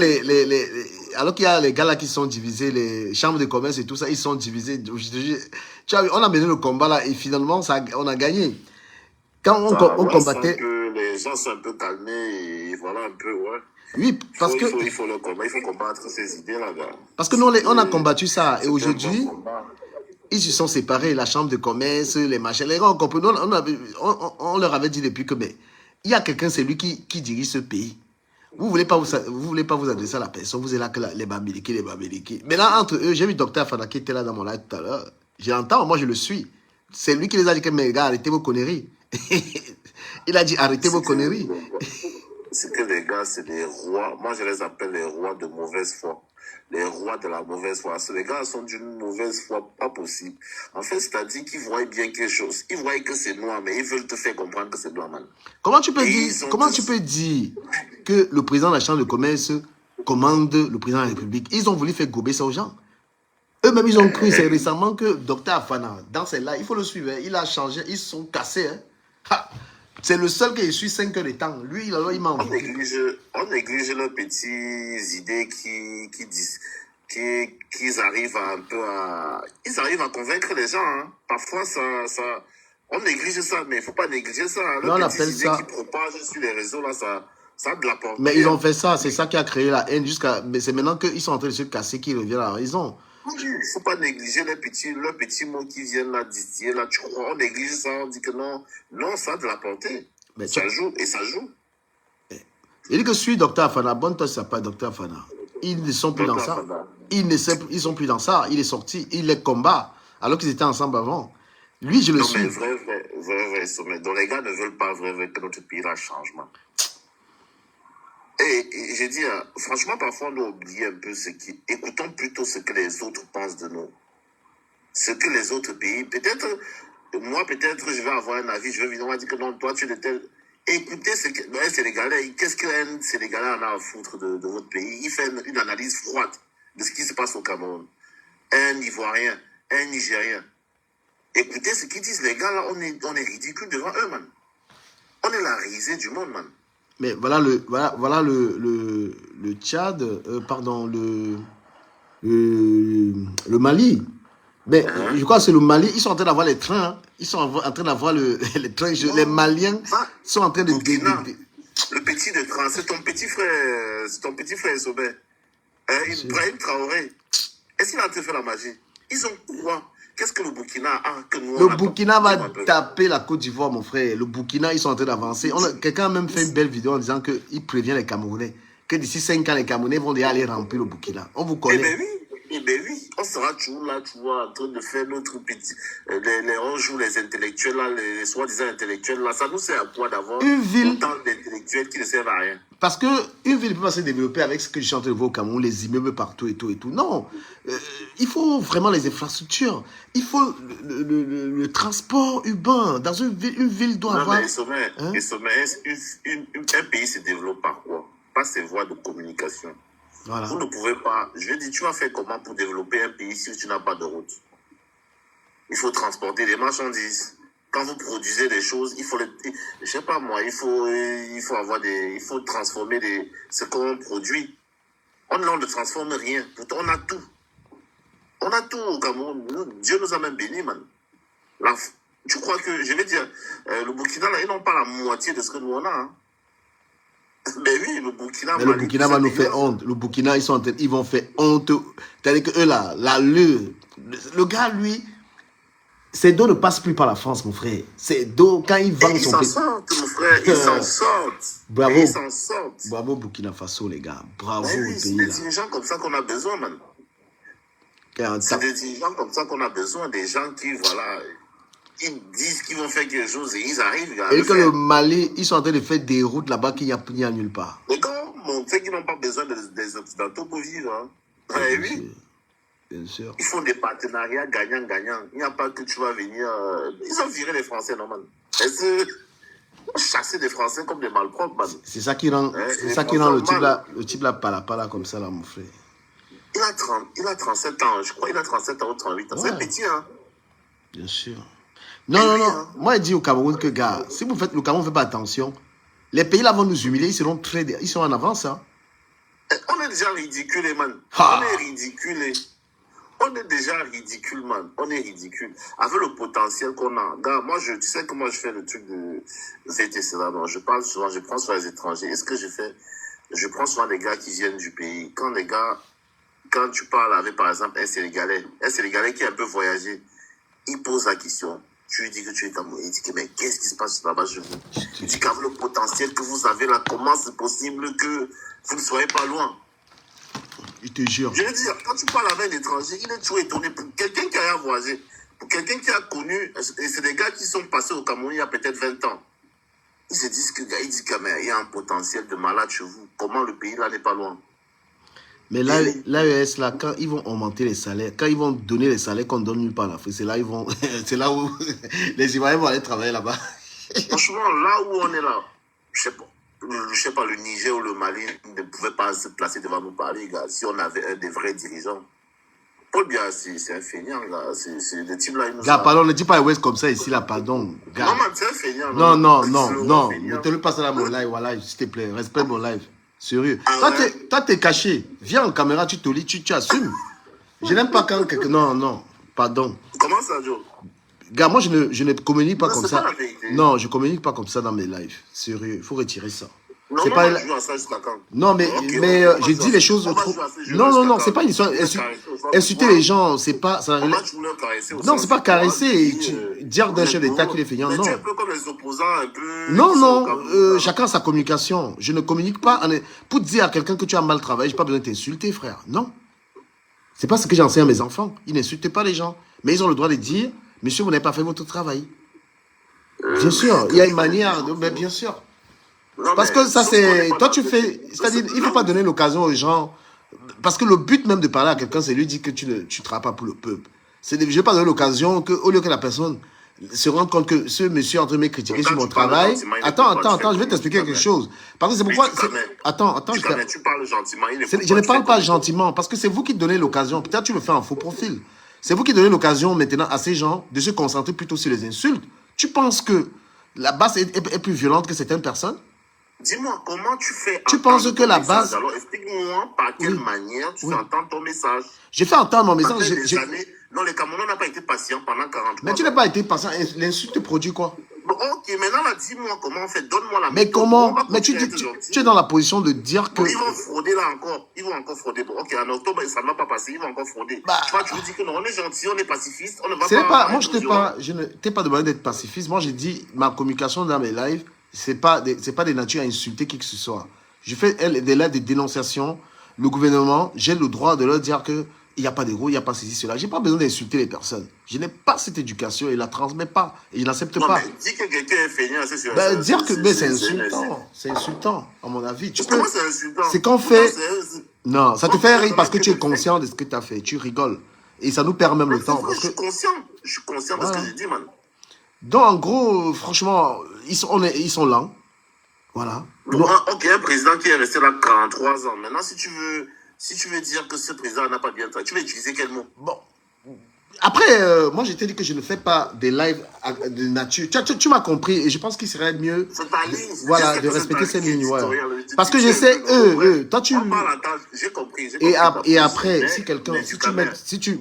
alors qu'il y a les gars là qui sont divisés, les chambres de commerce et tout ça, ils sont divisés. Tu as vu, on a mené le combat là et finalement, on a gagné. Quand on combattait... Que les gens sont un peu calmés et voilà un peu, ouais. Oui, parce que... Il faut combattre ces idées là, gars. Parce que nous, on a combattu ça et aujourd'hui, ils se sont séparés, la chambre de commerce, les machins. Les gars, on leur avait dit depuis que, mais il y a quelqu'un, c'est lui qui dirige ce pays. Vous voulez pas vous adresser à la personne, vous êtes là que les Bamiliki. Maintenant, entre eux, j'ai vu Docteur Afana qui était là dans mon live tout à l'heure. J'entends, moi je le suis. C'est lui qui les a dit que, mais gars, arrêtez vos conneries. Il a dit, arrêtez vos conneries. C'est que les gars, c'est des rois. Moi, je les appelle les rois de mauvaise foi. Les rois de la mauvaise foi. Les gars sont d'une mauvaise foi pas possible. En fait, c'est-à-dire qu'ils voient bien quelque chose. Ils voient que c'est noir, mais ils veulent te faire comprendre que c'est blanc, man. Comment tu peux dire que le président de la Chambre de commerce commande le président de la République? Ils ont voulu faire gober ça aux gens. Eux-mêmes, ils ont cru, c'est récemment que Docteur Afana, dans celle-là, il faut le suivre, il a changé, ils sont cassés. Hein. C'est le seul qui suit 5 heures de temps. Lui, il m'a envoyé. On néglige leurs petites idées qui disent qu'ils arrivent ils arrivent à convaincre les gens. Hein. Parfois, on néglige ça, mais il ne faut pas négliger ça. Hein. On appelle ça... qui propagent sur les réseaux, là, ça a de la portée. Mais ils ont fait ça, c'est ça qui a créé la haine mais c'est maintenant qu'ils sont en train de se casser qu'ils reviennent à la raison. Il ne faut pas négliger leurs petits mots qui viennent là, distiller là, tu crois, on néglige ça, on dit que non, ça a de la portée. Mais ça joue. Il dit que suis Docteur Afana, bonne toi, ça pas Docteur Afana. Ils ne sont plus dans ça. Ils sont plus dans ça. Il est sorti, il les combat, alors qu'ils étaient ensemble avant. Lui, je le suis. Mais vrai, sommet. Donc les gars ne veulent pas vrai que notre pays là changement. Et j'ai dit, franchement, parfois, on doit oublier un peu écoutons plutôt ce que les autres pensent de nous. Ce que les autres pays, peut-être, je vais avoir un avis, je vais venir, on va dire que non, toi, tu es de tel. Écoutez ce que, un Sénégalais, qu'est-ce qu'un Sénégalais en a à foutre de votre pays? Il fait une analyse froide de ce qui se passe au Cameroun. Un Ivoirien, un Nigérien. Écoutez ce qu'ils disent, les gars, là, on est ridicule devant eux, man. On est la risée du monde, man. Mais voilà le Tchad, le Mali. Mais je crois que c'est le Mali, ils sont en train d'avoir les trains. Hein. Ils sont en train d'avoir les trains. Les Maliens sont en train de... Le petit de train, c'est ton petit frère Sobé. Ibrahim Traoré. Est-ce qu'il a fait la magie? Ils ont quoi? Qu'est-ce que le Burkina a que nous, Le on a Burkina pas? va taper la Côte d'Ivoire, mon frère. Le Burkina, ils sont en train d'avancer. Quelqu'un a même fait une belle vidéo en disant qu'il prévient les Camerounais que d'ici 5 ans, les Camerounais vont déjà aller remplir le Burkina. On vous Eh connaît. bien oui, eh ben oui, on sera toujours là, tu vois, en train de faire notre petit... on joue les intellectuels, là, les soi-disant intellectuels, là. Ça nous sert à quoi d'avoir Une ville, autant d'intellectuels qui ne servent à rien? parce qu'une ville ne peut pas se développer avec ce que je suis en train de voir au Cameroun, les immeubles partout et tout et tout. Non, il faut vraiment les infrastructures. Il faut le transport urbain. Dans une ville doit Non, avoir... mais sommet, Hein? un pays se développe par quoi? Par ses voies de communication. Voilà. Vous ne pouvez pas... Je veux dire, tu vas faire comment pour développer un pays si tu n'as pas de route? Il faut transporter des marchandises. Quand vous produisez des choses, il faut les... Je sais pas moi, il faut avoir des... Il faut transformer ce qu'on produit. On ne transforme rien. Pourtant, on a tout. On a tout au Cameroun. Dieu nous a même bénis, man. Tu crois que... Je vais dire, le Burkina, là, ils n'ont pas la moitié de ce que nous, on a. Hein. Mais oui, le Burkina... Mais le Burkina va nous faire honte. Le Burkina, ils vont faire honte. C'est-à-dire que eux, là, le gars, lui, ses dos ne passent plus par la France, mon frère. Ses dos, quand il vend Ils son s'en pays... sortent, mon frère. Ils s'en sortent. Bravo. Ils s'en sortent. Bravo Burkina Faso, les gars. Bravo Mais le oui, c'est pays, des là. dirigeants comme ça qu'on a besoin, man. Car C'est des dirigeants comme ça qu'on a besoin. Des gens qui, voilà... Ils disent qu'ils vont faire quelque chose et ils arrivent à Et le que faire. le Mali, ils sont en train de faire des routes là-bas qu'il n'y a nulle part. Les gars, on sait qu'ils n'ont pas besoin des Occidentaux pour vivre. Hein. Eh Bien oui, sûr. Bien sûr. ils font des partenariats gagnant-gagnant. Il n'y a pas que tu vas venir... Ils ont viré les Français, non, man. Chasser des Français comme des malpropres, man. C'est ça qui rend, Ouais, c'est les ça qui rend Français le type là, pala comme ça, là, mon frère. Il a 37 ans, je crois. Il a 37 ans ou 38 ans. C'est Ouais. petit, hein. Bien sûr. Non. Oui, hein. Moi, je dis au Cameroun que, gars, si le Cameroun ne fait pas attention, les pays là vont nous humilier, ils seront en avance, hein. On est déjà ridiculé, man. Ha. On est ridiculé. On est déjà ridicule, man. On est ridicule. Avec le potentiel qu'on a. Gars, tu sais que moi, je fais le truc de VTC là. Non, je parle souvent, je prends souvent les étrangers. Et ce que je fais, je prends souvent les gars qui viennent du pays. Quand tu parles avec, par exemple, un Sénégalais qui a un peu voyagé, il pose la question. Tu lui dis que tu es Camerounais. Il dit que, mais qu'est-ce qui se passe là-bas chez vous? Il dit qu'avec le potentiel que vous avez là, comment c'est possible que vous ne soyez pas loin? Je te jure. Je veux dire, quand tu parles avec un étranger, il est toujours étonné. Pour quelqu'un qui a voyagé, pour quelqu'un qui a connu, et c'est des gars qui sont passés au Cameroun il y a peut-être 20 ans. Ils se disent qu'il y a un potentiel de malade chez vous. Comment le pays là n'est pas loin? Mais là, l'AES, là, quand ils vont augmenter les salaires, quand ils vont donner les salaires qu'on donne nulle part en Afrique, c'est là où les Ivoiriens vont aller travailler là-bas. Franchement, là où on est là, je sais pas, le Niger ou le Mali ne pouvait pas se placer devant nous parler, gars, si on avait des vrais dirigeants. Paul Biya, c'est un feignant, là. C'est des types là, ils nous Gars, pardon, ne dis pas l'Ouest comme ça ici, là, pardon. Gars. Non, man, c'est un feignant. Non. Feignant. Ne te le passe là mon live, voilà, s'il te plaît. Respecte mon live. Sérieux. Ah Toi, t'es caché. Viens en caméra, tu te lis, tu assumes. Je n'aime pas quand quelqu'un... Non, pardon. Comment ça, Joe? Gars, moi, je ne communique pas Non, comme c'est ça. pas la vérité. Non, je communique pas comme ça dans mes lives. Sérieux, il faut retirer ça. Non, C'est non, pas... moi, je joue à ça jusqu'à quand? Non, mais, Ok, mais on va je jouer dis à les ça. choses On va trop... jouer à ce jeu Non, jusqu'à c'est quand? pas une histoire... On va caresser au sens Insulter du les gens, c'est pas... Ça... On va jouer caresser au Non, sens c'est pas du poing, caresser. puis, Dire d'un les chef d'État pauvres. qu'il est feignant, Mais non. tu es un peu comme les opposants, un peu... Non, qui sont au Cameroun, là. chacun sa communication. Je ne communique pas. Pour dire à quelqu'un que tu as mal travaillé, je n'ai pas besoin de t'insulter, frère. Non. C'est pas ce que j'enseigne à mes enfants. Ils n'insultent pas les gens. Mais ils ont le droit de dire, monsieur, vous n'avez pas fait votre travail. Bien sûr, il y a une manière, mais bien sûr. Non, Parce mais que ça, sauf qu'on est c'est... pas Toi, dans tu ce- fais... C'est-à-dire, il ne faut pas donner l'occasion aux gens... Parce que le but même de parler à quelqu'un, c'est lui dire que tu ne travailles pas pour le peuple. Je ne vais pas donner l'occasion qu'au lieu que la personne se rende compte que ce monsieur est en train de me critiquer Mais sur quand mon tu parles travail... gentiment, il ne Attends, peut pas te faire je vais t'expliquer comprendre. quelque chose. Parce que c'est Mais pourquoi... tu connais. Attends, Tu parles gentiment. Il ne je faut ne pas parle te faire pas comprendre. gentiment, parce que c'est vous qui donnez l'occasion. Peut-être tu le fais en faux profil. C'est vous qui donnez l'occasion maintenant à ces gens de se concentrer plutôt sur les insultes. Tu penses que la base est plus violente que certaines personnes? Dis-moi, comment tu fais Tu entendre penses que ton la message? base... Alors, explique-moi par quelle Oui. manière tu Oui. fais entendre ton message. J'ai fait entendre mon Après message. des années... Non, les Camerounais n'ont pas été patients pendant 40 mois. Mais tu n'as pas été patient. L'insulte te produit quoi? Bon, ok, maintenant, là, dis-moi comment on fait. Donne-moi la Mais méthode. comment? On va Mais continuer à être gentil. tu es dans la position de dire que... Bon, ils vont frauder là encore. Ils vont encore frauder. Bon, ok, en octobre, ça ne va pas passer. Ils vont encore frauder. Bah, Tu vois, tu veux dire que non, on est gentil, on est pacifiste, on ne va ce n'est pas... pas Moi, être violent. je ne t'ai pas demandé d'être pacifiste. Moi, j'ai dit, ma communication dans mes lives, c'est pas des natures à insulter qui que ce soit. Je fais des lives de dénonciation. Le gouvernement, j'ai le droit de leur dire que il n'y a pas d'héros, il n'y a pas ceci, cela. Je n'ai pas besoin d'insulter les personnes. Je n'ai pas cette éducation et la transmets pas. Et je n'accepte Non, pas. mais dis que quelqu'un est feignant, c'est sûr. Ben, dire que c'est insultant. C'est insultant, à mon avis. Comment c'est insultant? C'est qu'on fait... Non, ça te fait rire parce que tu es conscient de ce que tu as fait. Tu rigoles. Et ça nous perd même le temps. Parce que... Je suis conscient de ce que j'ai dit, man. Donc, en gros, franchement, ils sont lents. Voilà. Bon, ok, un président qui est resté là 43 ans. Maintenant, si tu veux dire que ce président n'a pas bien travaillé, tu vas utiliser quel mot? Bon. Après, moi, je t'ai dit que je ne fais pas des lives de nature. Tu m'as compris et je pense qu'il serait mieux voilà, de respecter ces lignes. Ouais. Parce que je sais, toi, tu... J'ai compris. Et après, si quelqu'un...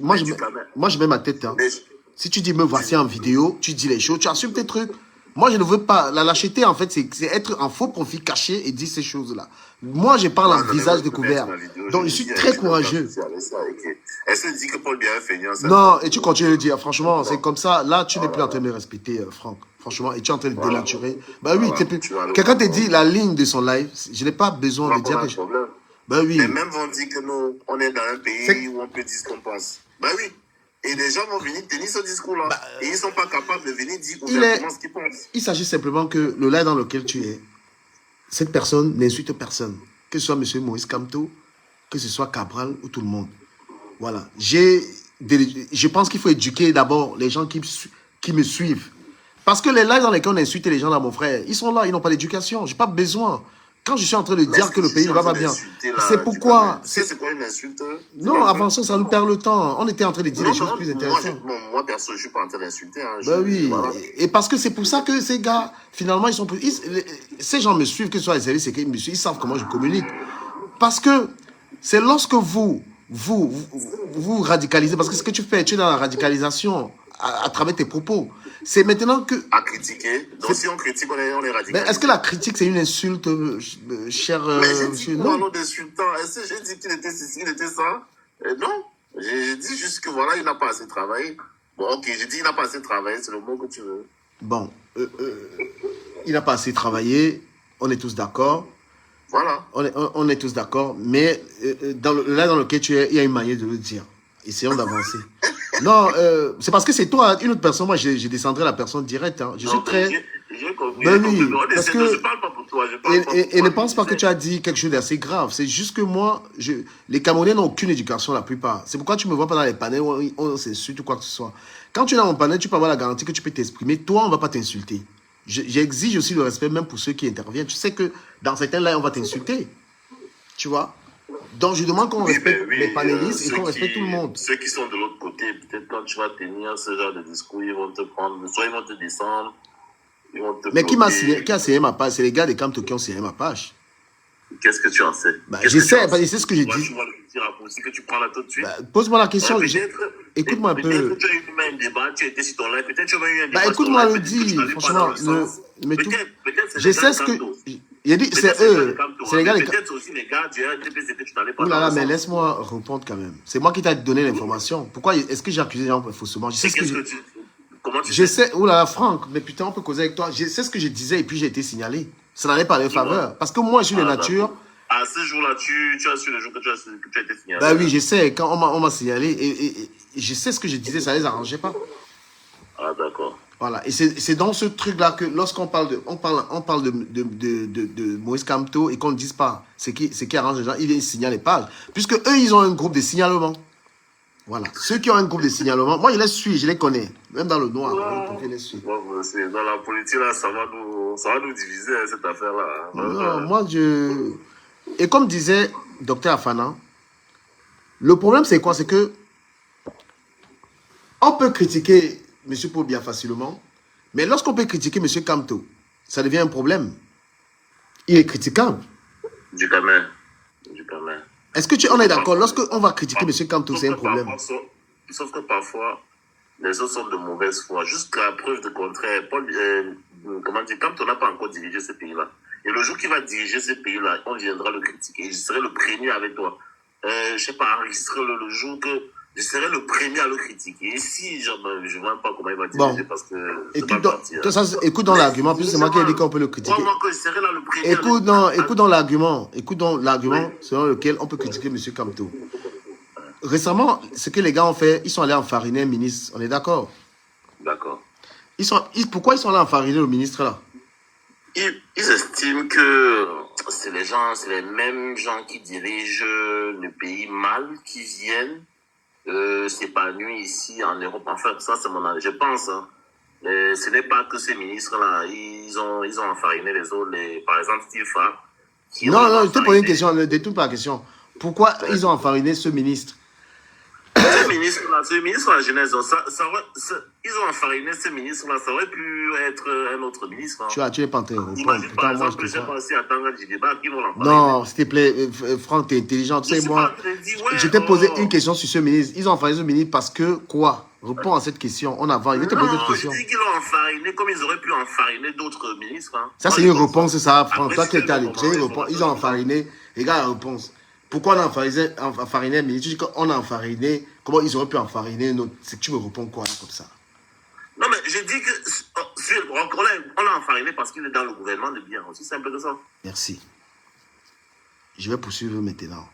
Moi, je mets ma tête. Hein. Si tu dis, me voici en vidéo, tu dis les choses, tu assumes tes trucs. Moi, je ne veux pas. La lâcheté, en fait, c'est être en faux profil caché et dire ces choses-là. Moi, je parle en visage découvert. Donc, je suis très courageux. Est-ce que tu dis que Paul Biya est feignant? Non, et tu continues de dire, franchement, c'est comme ça. Là, tu n'es plus en train de me respecter, Franck. Franchement, et tu es en train de dénaturer. Bah oui, quelqu'un te dit la ligne de son live. Je n'ai pas besoin de dire que... Bah oui. Mais même vont dire que nous, on est dans un pays où on peut dire ce qu'on pense. Bah oui. Et les gens vont venir tenir ce discours-là. Et ils ne sont pas capables de venir dire ouvertement ce qu'ils pensent. Il s'agit simplement que le live dans lequel tu es, cette personne n'insulte personne. Que ce soit M. Moïse Kamto, que ce soit Cabral ou tout le monde. Voilà. Je pense qu'il faut éduquer d'abord les gens qui me suivent. Parce que les lives dans lesquels on insulte les gens là, mon frère, ils sont là, ils n'ont pas d'éducation. Je n'ai pas besoin. Quand je suis en train de dire que le pays ne va pas bien, c'est pourquoi... C'est quoi une insulte? Non, avançons, ça nous perd le temps. On était en train de dire des choses plus intéressantes. Moi, perso, je ne suis pas en train d'insulter. Hein. Ben oui, voilà. Et parce que c'est pour ça que ces gars, finalement, ils sont... ces gens me suivent, que ce soit les services, ils me suivent, ils savent comment je communique. Parce que c'est lorsque vous radicalisez, parce que ce que tu fais, tu es dans la radicalisation à travers tes propos. C'est maintenant que... À critiquer. Donc si on critique, on est radical. Mais est-ce que la critique, c'est une insulte, cher monsieur? Non, non, d'insultant. Est-ce que j'ai dit qu'il était ceci, il était ça? Non. J'ai dit juste que voilà, il n'a pas assez travaillé. Bon, ok, j'ai dit il n'a pas assez travaillé, c'est le mot que tu veux. Bon, il n'a pas assez travaillé, on est tous d'accord. Voilà. On est tous d'accord, mais là dans lequel tu es, il y a une manière de le dire. Essayons d'avancer. Non, c'est parce que c'est toi, une autre personne. Moi, je descendrai la personne directe. Hein. Je suis très... J'ai compris. Ben oui, parce que... Je parle pas pour toi. Et ne pense pas que tu as dit quelque chose d'assez grave. C'est juste que moi, les Camerounais n'ont aucune éducation, la plupart. C'est pourquoi tu me vois pas dans les panels où on s'insulte ou quoi que ce soit. Quand tu es dans mon panel, tu peux avoir la garantie que tu peux t'exprimer. Toi, on ne va pas t'insulter. J'exige aussi le respect, même pour ceux qui interviennent. Tu sais que dans certains lives, on va t'insulter. Tu vois? Donc, je demande qu'on respecte les panélistes et qu'on respecte tout le monde. Ceux qui sont de l'autre côté, peut-être quand tu vas tenir ce genre de discours, ils vont te prendre, soit ils vont te descendre, ils vont te... Mais qui a signé ma page? C'est les gars des Kamto qui ont signé ma page. Qu'est-ce que tu en sais? Je sais ce que j'ai dit. Tu vas le dire à que tu prends là tout de suite. Pose-moi la question. Écoute-moi un peu. Peut-être que tu as eu un débat, tu étais sur ton live, peut-être que tu as eu un débat. Écoute-moi le dire, franchement. Je sais ce que... Il a dit, c'est eux. C'est les gars. Peut-être aussi les gars du RDP, tu n'allais pas. Ouh là là, mais laisse-moi répondre quand même. C'est moi qui t'ai donné l'information. Pourquoi est-ce que j'ai accusé les gens faussement? Je sais ce que Comment tu sais. Je sais. Ouh là là, Franck, mais putain, on peut causer avec toi. Je sais ce que je disais et puis j'ai été signalé. Ça n'allait pas à leur faveur. Parce que moi, je suis de nature. À ce jour-là, tu as su le jour que tu as été signalé. Bah oui, je sais. Quand on m'a signalé et je sais ce que je disais, ça les arrangeait pas. Ah, d'accord. Voilà, et c'est dans ce truc-là que lorsqu'on parle de Moïse Kamto et qu'on ne dise pas ce qui arrange les gens, ils signalent les pages. Puisque eux, ils ont un groupe de signalement. Voilà, ceux qui ont un groupe de signalement, moi je les suis, je les connais. Même dans le noir, je les suis. Dans la politique, là, ça va nous diviser, cette affaire-là. Non, moi Et comme disait Dr Afana, le problème c'est quoi? C'est que on peut critiquer M. Paul Biya facilement, mais lorsqu'on peut critiquer M. Kamto, ça devient un problème. Il est critiquable. Du gamin. Est-ce que on est d'accord? Lorsqu'on va critiquer M. Kamto, c'est un problème. Sauf que parfois, les autres sont de mauvaise foi. Jusqu'à preuve de contraire, comment dire, quand on n'a pas encore dirigé ce pays-là, et le jour qu'il va diriger ce pays-là, on viendra le critiquer. Je serai le premier avec toi. Je sais pas, enregistrer le jour que je serai le premier à le critiquer. Et si, genre, je ne vois pas comment il va diriger parce que c'est pas parti. Écoute dans l'argument, puisque c'est moi qui ai dit qu'on peut le critiquer. Moi, que je serai là le premier. Écoute dans l'argument selon lequel on peut critiquer M. Kamto. Récemment, ce que les gars ont fait, ils sont allés enfariner un ministre. On est d'accord? D'accord. Pourquoi ils sont allés enfariner le ministre là? Ils estiment que c'est les mêmes gens qui dirigent le pays mal, qui viennent s'épanouir ici en Europe. Enfin, ça c'est mon avis, je pense. Hein. Mais ce n'est pas que ces ministres-là, ils ont enfariné les autres. Par exemple, Tifa. Non, je te pose une question, ne détourne pas la question. Pourquoi ils ont enfariné ce ministre? Ce ministre de la jeunesse, ils ont enfariné ce ministre-là, ça aurait pu être un autre ministre. Hein. Tu n'es pas en train de répondre. Imagine par exemple que j'ai pensé à Tanga Djideba qui vont l'enfariner. Non, s'il te plaît, Franck, tu es intelligent. Tu sais, moi, je t'ai posé une question sur ce ministre. Ils ont enfariné ce ministre parce que quoi? Réponds à cette question. On avance. Je te pose cette question. Je dis qu'ils l'ont enfariné comme ils auraient pu enfariner d'autres ministres. Hein. Ça, c'est une réponse, ça, Franck. Toi qui es allé. Ils ont enfariné. Regarde la réponse. Pourquoi on a enfariné un ministre? Tu dis qu'on a enfariné. Comment ils auraient pu enfariner un autre? C'est que tu me réponds quoi, là, comme ça? Non, mais je dis que on l'a enfariné parce qu'il est dans le gouvernement de bien. Aussi simple que ça. Merci. Je vais poursuivre maintenant.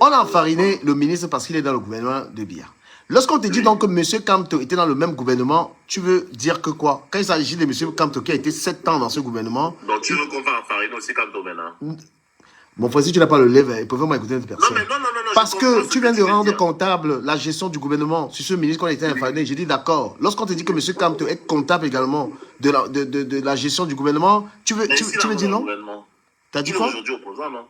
On a enfariné le ministre parce qu'il est dans le gouvernement de bien. Lorsqu'on te dit donc que M. Kamto était dans le même gouvernement, tu veux dire que quoi? Quand il s'agit de M. Kamto qui a été 7 ans dans ce gouvernement... Donc tu veux qu'on va enfariner aussi Kamto maintenant? Mon frère, si tu n'as pas le lèvre, il peut vraiment écouter une personne. Non. Parce que tu viens de rendre comptable la gestion du gouvernement sur ce ministre qu'on a été enfariné. J'ai dit d'accord. Lorsqu'on te dit que M. Kamto est comptable également de la gestion du gouvernement, tu veux dire non? Tu as dit quoi? Il est aujourd'hui opposant, non?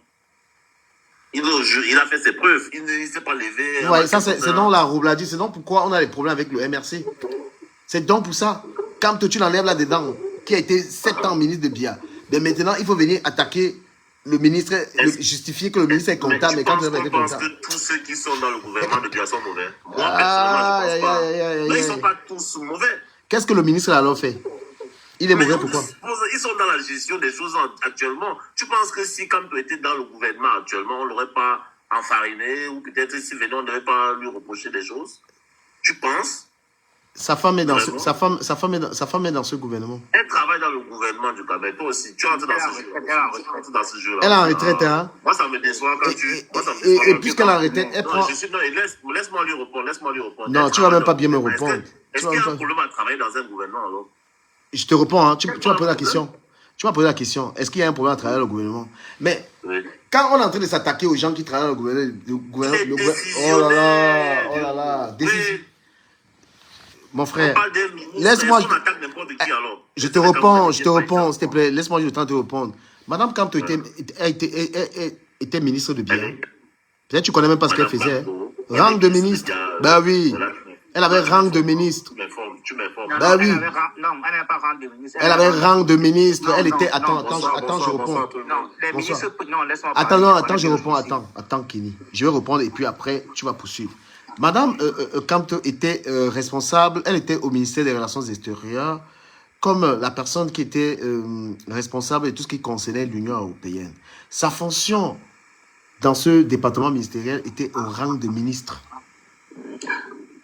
Il a fait ses preuves. Il ne s'est pas levé. Ouais, ça c'est donc la roubladie. C'est donc pourquoi on a des problèmes avec le MRC. C'est donc pour ça. Kamto, tu l'enlèves là-dedans, qui a été 7 ans ministre de Bia. Mais maintenant, il faut venir attaquer le ministre, justifier que le ministre est comptable. Mais tu penses que tous ceux qui sont dans le gouvernement de Bia sont mauvais? Moi, personnellement, je ne pense pas. Mais ils ne sont pas tous mauvais. Qu'est-ce que le ministre a alors fait? Il est mauvais pourquoi? Ils sont dans la gestion des choses actuellement. Tu penses que si Kamto était dans le gouvernement actuellement, on ne l'aurait pas enfariné? Ou peut-être s'il venait, on ne devait pas lui reprocher des choses? Tu penses? Sa femme est dans ce gouvernement. Elle travaille dans le gouvernement du Cameroun. Toi aussi, tu entres dans ce jeu-là. Elle est en retraite, hein? Moi, ça me déçoit quand Et puisqu'elle est en retraite, elle prend... Laisse-moi lui répondre. Non, tu ne vas même pas bien me répondre. Est-ce qu'il y a un problème à travailler dans un gouvernement, alors? Je te réponds, hein. Tu m'as posé la question. Tu m'as posé la question. Est-ce qu'il y a un problème à travailler dans le gouvernement? Mais quand on est en train de s'attaquer aux gens qui travaillent dans le gouvernement... Oh là là. Mon frère, laisse-moi... Je te réponds, s'il te plaît. Laisse-moi le temps de te répondre. Madame Kamto était ministre de bien. Peut-être que tu ne connais même pas ce qu'elle faisait. Rang de ministre. Ben oui. Elle avait rang de ministre. Tu m'informes. Ben oui. Non, elle n'avait pas rang de ministre. Elle avait rang de ministre. Elle était... Attends, je réponds. Non, les ministres... Non, laisse-moi parler. Attends, je réponds. Attends, Kini. Je vais répondre et puis après, tu vas poursuivre. Madame Kamto était responsable, elle était au ministère des Relations extérieures comme la personne qui était responsable de tout ce qui concernait l'Union européenne. Sa fonction dans ce département ministériel était au rang de ministre.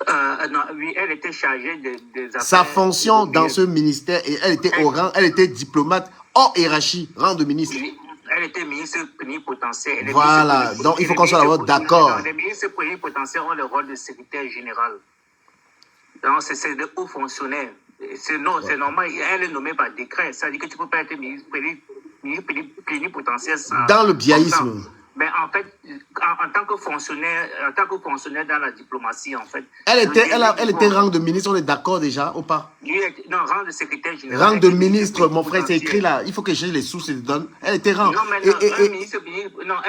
Non, oui, elle était chargée des affaires... Sa fonction dans ce ministère, et elle était au rang, elle était diplomate hors hiérarchie, rang de ministre. Oui. Elle était ministre plénipotentiaire. Voilà, donc il faut qu'on soit d'accord. Les ministres plénipotentiaires ont le rôle de secrétaire général. Donc c'est de hauts fonctionnaires. C'est normal, elle est nommée par décret. Ça veut dire que tu ne peux pas être ministre plénipotentiaire sans... Dans le biaïsme. Mais en fait, en tant que fonctionnaire dans la diplomatie, en fait... Elle était rang de ministre, on est d'accord déjà ou pas? Non, rang de secrétaire général. Rang de ministre, mon frère, c'est écrit là. Il faut que j'ai les sources et les donne. Elle était rang. Non, mais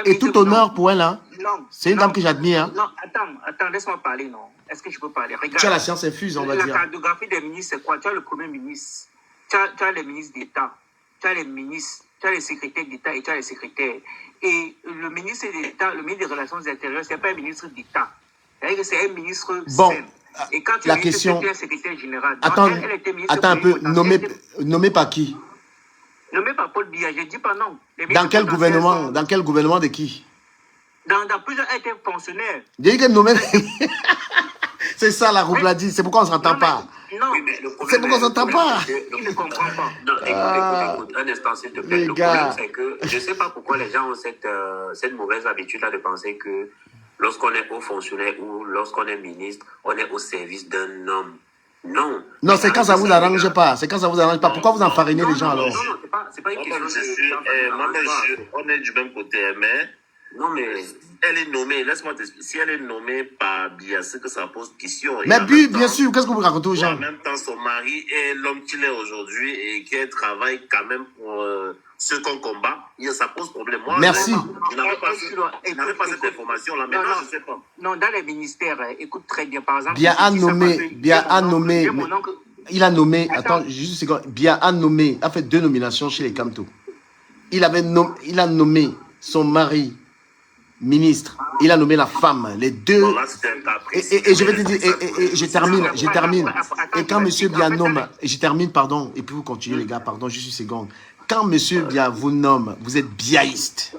et tout honneur pour elle, hein? Non. C'est une dame que j'admire. Hein? Non, attends, laisse-moi parler, non. Est-ce que je peux parler? Regarde. Tu as la science infuse, on va dire. La cartographie des ministres, c'est quoi? Tu as le premier ministre, tu as les ministres d'État, tu as les ministres, tu as les secrétaires d'État et tu as les secrétaires. Et le ministre d'État, le ministre des Relations extérieures, ce n'est pas un ministre d'État. C'est un ministre sain. Et quand tu la question... es secrétaire général, attends un peu, nommé par qui? Paul Biya, je dis pas non. Les Dans ministres quel potentiels gouvernement? sont- Dans quel gouvernement de qui? Dans plusieurs étaient fonctionnaires. J'ai dit que nommé. C'est ça la rouble a dit. C'est pourquoi on ne s'entend Non, pas. non, Oui, mais le C'est problème pourquoi on est- s'entend le pas. problème, c'est que- il ne comprend pas. Non, écoute, un instant, s'il te plaît. Les Le gars. problème, c'est que je ne sais pas pourquoi les gens ont cette mauvaise habitude-là de penser que lorsqu'on est haut fonctionnaire ou lorsqu'on est ministre, on est au service d'un homme. Non. Non, c'est quand ça vous arrêtez, arrange les gars. pas. C'est quand ça vous arrange pas. Pourquoi vous enfarinez les gens Non, alors? non, c'est pas une question Moi-même, je de- suis, moi-même, on est du même côté, mais Non, mais elle est nommée, laisse-moi t'expliquer, si elle est nommée par Biya, c'est que ça pose question. Et Mais en puis, même bien temps, sûr, qu'est-ce que vous racontez aux en gens? même temps, son mari est l'homme qu'il est aujourd'hui et qu'elle travaille quand même pour ceux qu'on combat. Ça pose problème. Moi, Merci. Je n'avais pas, cette Écoute, information-là. Non, Maintenant, non. je ne sais pas. Non, dans les ministères, écoute très bien. Par exemple, Bien ici, ça nommé, passe- bien j'ai mon oncle- nommé, j'ai mon mais- oncle- Il a nommé, Attends. attends, juste une seconde, Bien a nommé, a fait 2 nominations chez les Camto. Il a nommé son mari ministre, il a nommé la femme, les deux. Bon, là, c'était un cas précis. Et je vais te dire, et je termine. Attends, Et quand je monsieur vais- Bia en fait, nomme, et je termine, pardon, et puis vous continuez les gars, pardon, juste une seconde. Quand monsieur Bia vous nomme, vous êtes biaïste.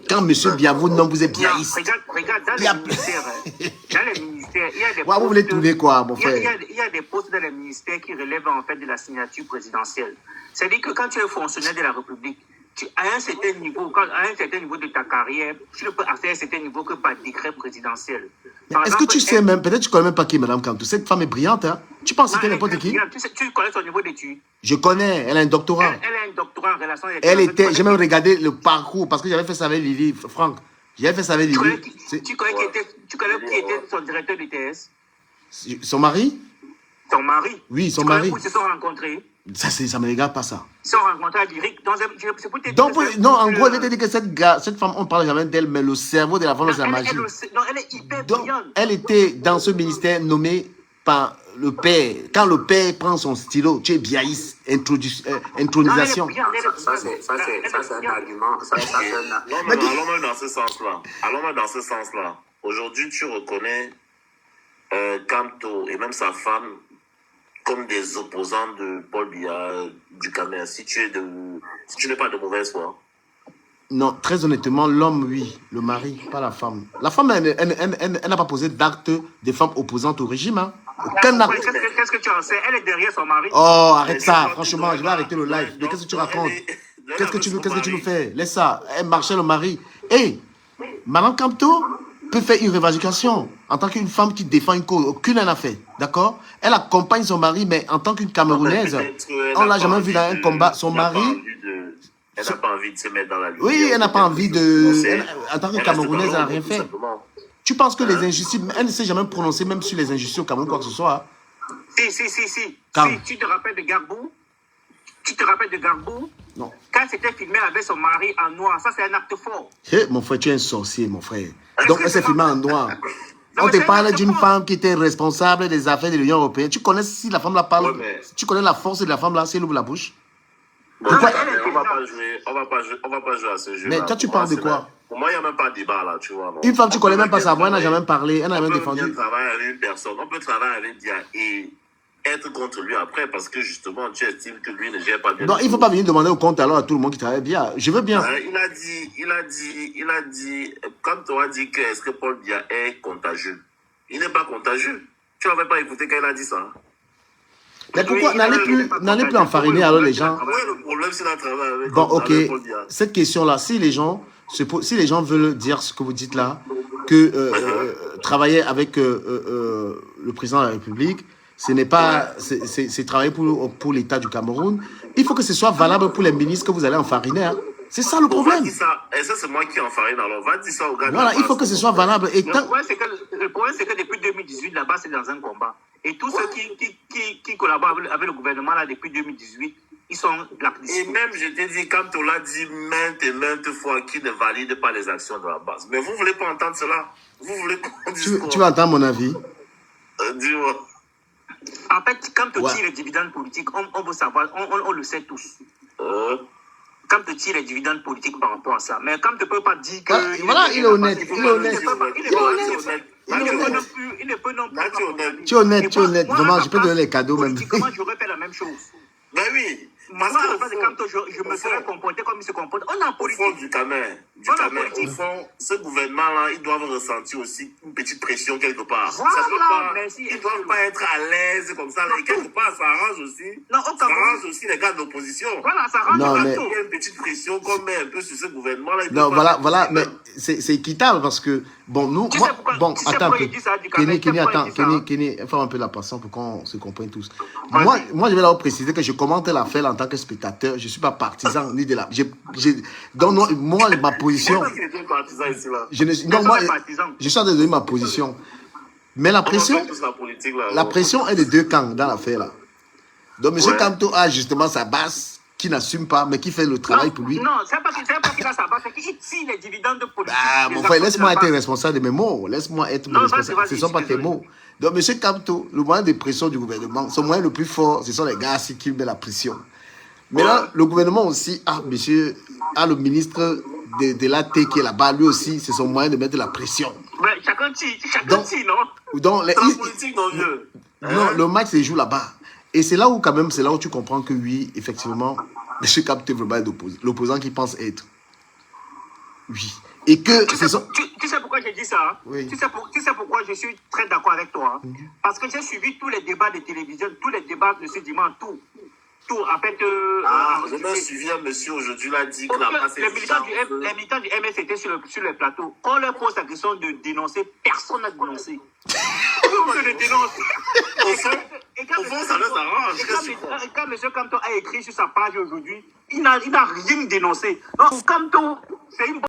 Quand monsieur Bia vous nomme, vous êtes Non, biaïste. regarde, dans Il y a- les ministères, il y a des Ouais, vous voulez trouver quoi, mon il y a- frère? il y a des postes dans les ministères qui relèvent en fait de la signature présidentielle. C'est-à-dire que quand tu es fonctionnaire de la République, à un certain niveau, à un certain niveau de ta carrière, tu ne peux accéder à un certain niveau que par décret présidentiel. Par Est-ce que exemple, tu sais même, peut-être tu connais même pas qui est Madame Kantou. Cette femme est brillante, hein? Tu penses que c'était elle- n'importe qui? Tu connais son niveau d'études. Je connais, elle a un doctorat. Elle a un doctorat en relations Elle internationales. était, j'ai même regardé le parcours parce que j'avais fait ça avec Lily, Franck. J'avais fait ça avec Tu connais, Lily. C'est- tu connais qui était son directeur du TS? Son mari? Son mari. Oui, son Tu connais mari. où ils se sont rencontrés? Ça me regarde pas ça. Ils se sont rencontrés à Lyrique. C'est pour te dire Donc, que c'est- non, en gros, elle était dit que cette femme, on parle jamais d'elle, mais le cerveau de la femme, c'est la elle, magie. non, elle est hyper Donc, brillante. elle était dans ce ministère nommée par le père. Quand le père prend son stylo, tu es biaïste, intronisation. Non, elle est brillante, ça, c'est un argument. Ça, c'est un- Non, mais allons même dans ce sens-là. Allons même dans ce sens-là. Aujourd'hui, tu reconnais Kamto et même sa femme comme des opposants de Paul Biya du Cameroun. Si tu n'es pas de mauvaise foi. Non, très honnêtement, l'homme, oui. Le mari, pas la femme. La femme, elle n'a pas posé d'acte des femmes opposantes au régime. Hein. Aucun acte. Qu'est-ce que tu en sais? Elle est derrière son mari. Oh, arrête ça, franchement, je vais arrêter le live. Mais qu'est-ce que tu racontes? Qu'est-ce que tu veux faire? Laisse ça. Elle marchait le mari. Hé, Madame Kamto peut faire une revendication en tant qu'une femme qui défend une cause. Aucune n'a fait. D'accord? Elle accompagne son mari, mais en tant qu'une Camerounaise, on l'a jamais vu dans un combat. Son mari. Elle n'a pas envie de se mettre dans la lutte. Oui, elle n'a pas envie de. En tant que Camerounaise, elle n'a rien fait. Tu penses que les injustices. Elle ne s'est jamais prononcée même sur les injustices au Cameroun, quoi que ce soit. Si. Quand? Si, tu te rappelles de Garbou? Tu te rappelles de Garbou? Non. Quand c'était filmé avec son mari en noir, ça c'est un acte fort. Hé, mon frère, tu es un sorcier, mon frère. Donc, elle s'est filmée en noir. Non, On mais te c'est parle n'importe d'une quoi. femme qui était responsable des affaires de l'Union européenne. Tu connais si la femme la parle, Ouais, mais- tu connais la force de la femme là, si elle ouvre la bouche. Bon, Pourquoi- on va pas jouer à ce jeu. Mais toi, tu parles de quoi? Pour moi, il n'y a même pas de débat là, tu vois. non. Une femme, tu On connais peut même pas sa voix, elle n'a travailler- jamais parlé, elle n'a On jamais peut défendu. venir travailler avec une personne, on peut travailler avec Dia et être contre lui après parce que justement, tu estimes que lui ne gère pas bien. Non, il ne faut pas venir demander au compte alors à tout le monde qui travaille bien. Je veux bien. Il a dit, quand tu as dit que est-ce que Paul Biya est contagieux, il n'est pas contagieux. Tu n'avais pas écouté quand il a dit ça. Mais pourquoi Oui, n'allez il est plus, pas n'allez plus contagieux. enfariner alors les gens? Quel est le problème s'il a travaillé avec, Bon, ok. avec Paul Biya? Cette question-là, si les gens veulent dire ce que vous dites là, que travailler avec le président de la République, ce n'est pas, c'est travailler pour l'État du Cameroun. Il faut que ce soit valable pour les ministres que vous allez enfariner. Hein. C'est ça le Bon, va problème. dire ça, et ça c'est moi qui en farine alors, va dire ça aux gars. de Voilà, la il faut base. que ce soit valable. Et Le tant... problème, c'est que depuis 2018, là-bas, c'est dans un combat. Et tous ceux qui collaborent avec le gouvernement là depuis 2018, ils sont Et blacklistés. même, je t'ai dit, quand on l'a dit maintes et maintes fois qu'il ne valide pas les actions de la base. Mais vous ne voulez pas entendre cela. Vous voulez qu'on dise quoi? Tu vas entendre mon avis. Dis-moi. En fait, quand tu Ouais. tires les dividendes politiques, on veut savoir, on le sait tous. Euh, Quand tu tires les dividendes politiques par rapport à ça. Mais quand tu ne peux pas dire que. Voilà, il est honnête, il est honnête. Il ne peut non plus. Là, tu es honnête. Tu es honnête, Et tu es honnête. moi, Vraiment, à je peux ma donner les place, cadeaux même. politiquement, j'aurais fait la même chose. Ben oui. moi, à la place de Kamto, je me serais comporté comme il se comporte. On est en Au fond politique. du camer, au fond, ce gouvernement-là, ils doivent ressentir aussi une petite pression quelque part. Voilà, merci. Ils ne doivent pas être à l'aise comme ça. Et quelque part, ça arrange aussi. Non, Ça arrange aussi les gars de l'opposition. Voilà, ça arrange Non, mais- Il y a une petite pression qu'on met un peu sur ce gouvernement-là. Non, voilà, mais c'est équitable parce que, bon, nous, Tu moi, sais pourquoi- bon, tu sais attends un pourquoi peu. il dit ça, du Cameroun? Kenny, Tu sais pourquoi attends, il dit ça, hein? Kenny, fais un peu la patience pour qu'on se comprenne tous. Vas-y. Moi, je vais leur préciser que je commente l'affaire en tant que spectateur. Je ne suis pas partisan ni de la. Donc, non, moi, ma position. Pourquoi il était partisan ici, là? Je ne, non, Personne moi, n'est partisan. je suis en train de donner ma position. Mais la On pression, fait tous la politique, là. la pression est des deux camps dans l'affaire là. Donc, M. Ouais. Kamto a justement sa base qui n'assume pas, mais qui fait le travail pour lui. Non, c'est pas qu'il a sa base, c'est qu'il tire les dividendes de politique. Ah, des mon frère, actions laisse-moi de la être base. responsable de mes mots. Laisse-moi être Non, responsable. vas-y, Ce ne sont je pas suis tes désolé. mots. Donc, M. Kamto, le moyen de pression du gouvernement, son moyen le plus fort, ce sont les gars qui mettent la pression. Mais là, le gouvernement aussi a le ministre de l'AT qui est là-bas, lui aussi, c'est son moyen de mettre la pression. Ouais, chacun tire, Donc, non? Donc, C'est la politique, non, vieux. non, le match se joue là-bas. Et c'est là où, quand même, c'est là où tu comprends que oui, effectivement, M. Kamto vraiment est l'opposant qui pense être. Oui. Et que Tu c'est sais, son. tu sais pourquoi j'ai dit ça, hein? Oui. Tu sais pourquoi je suis très d'accord avec toi, hein? Parce que j'ai suivi tous les débats de télévision, tous les débats de ce dimanche, tout. En fait, Je me souviens, monsieur, aujourd'hui, l'a dit qu'il n'a pas les militants du MS étaient sur le plateau. Quand on leur pose la question de dénoncer, personne n'a dénoncé. Tout le monde le dénonce. Au fond, ça les arrange. Et quand M. Kamto a écrit sur sa page aujourd'hui, il n'a rien dénoncé. Donc, Kamto, c'est une bonne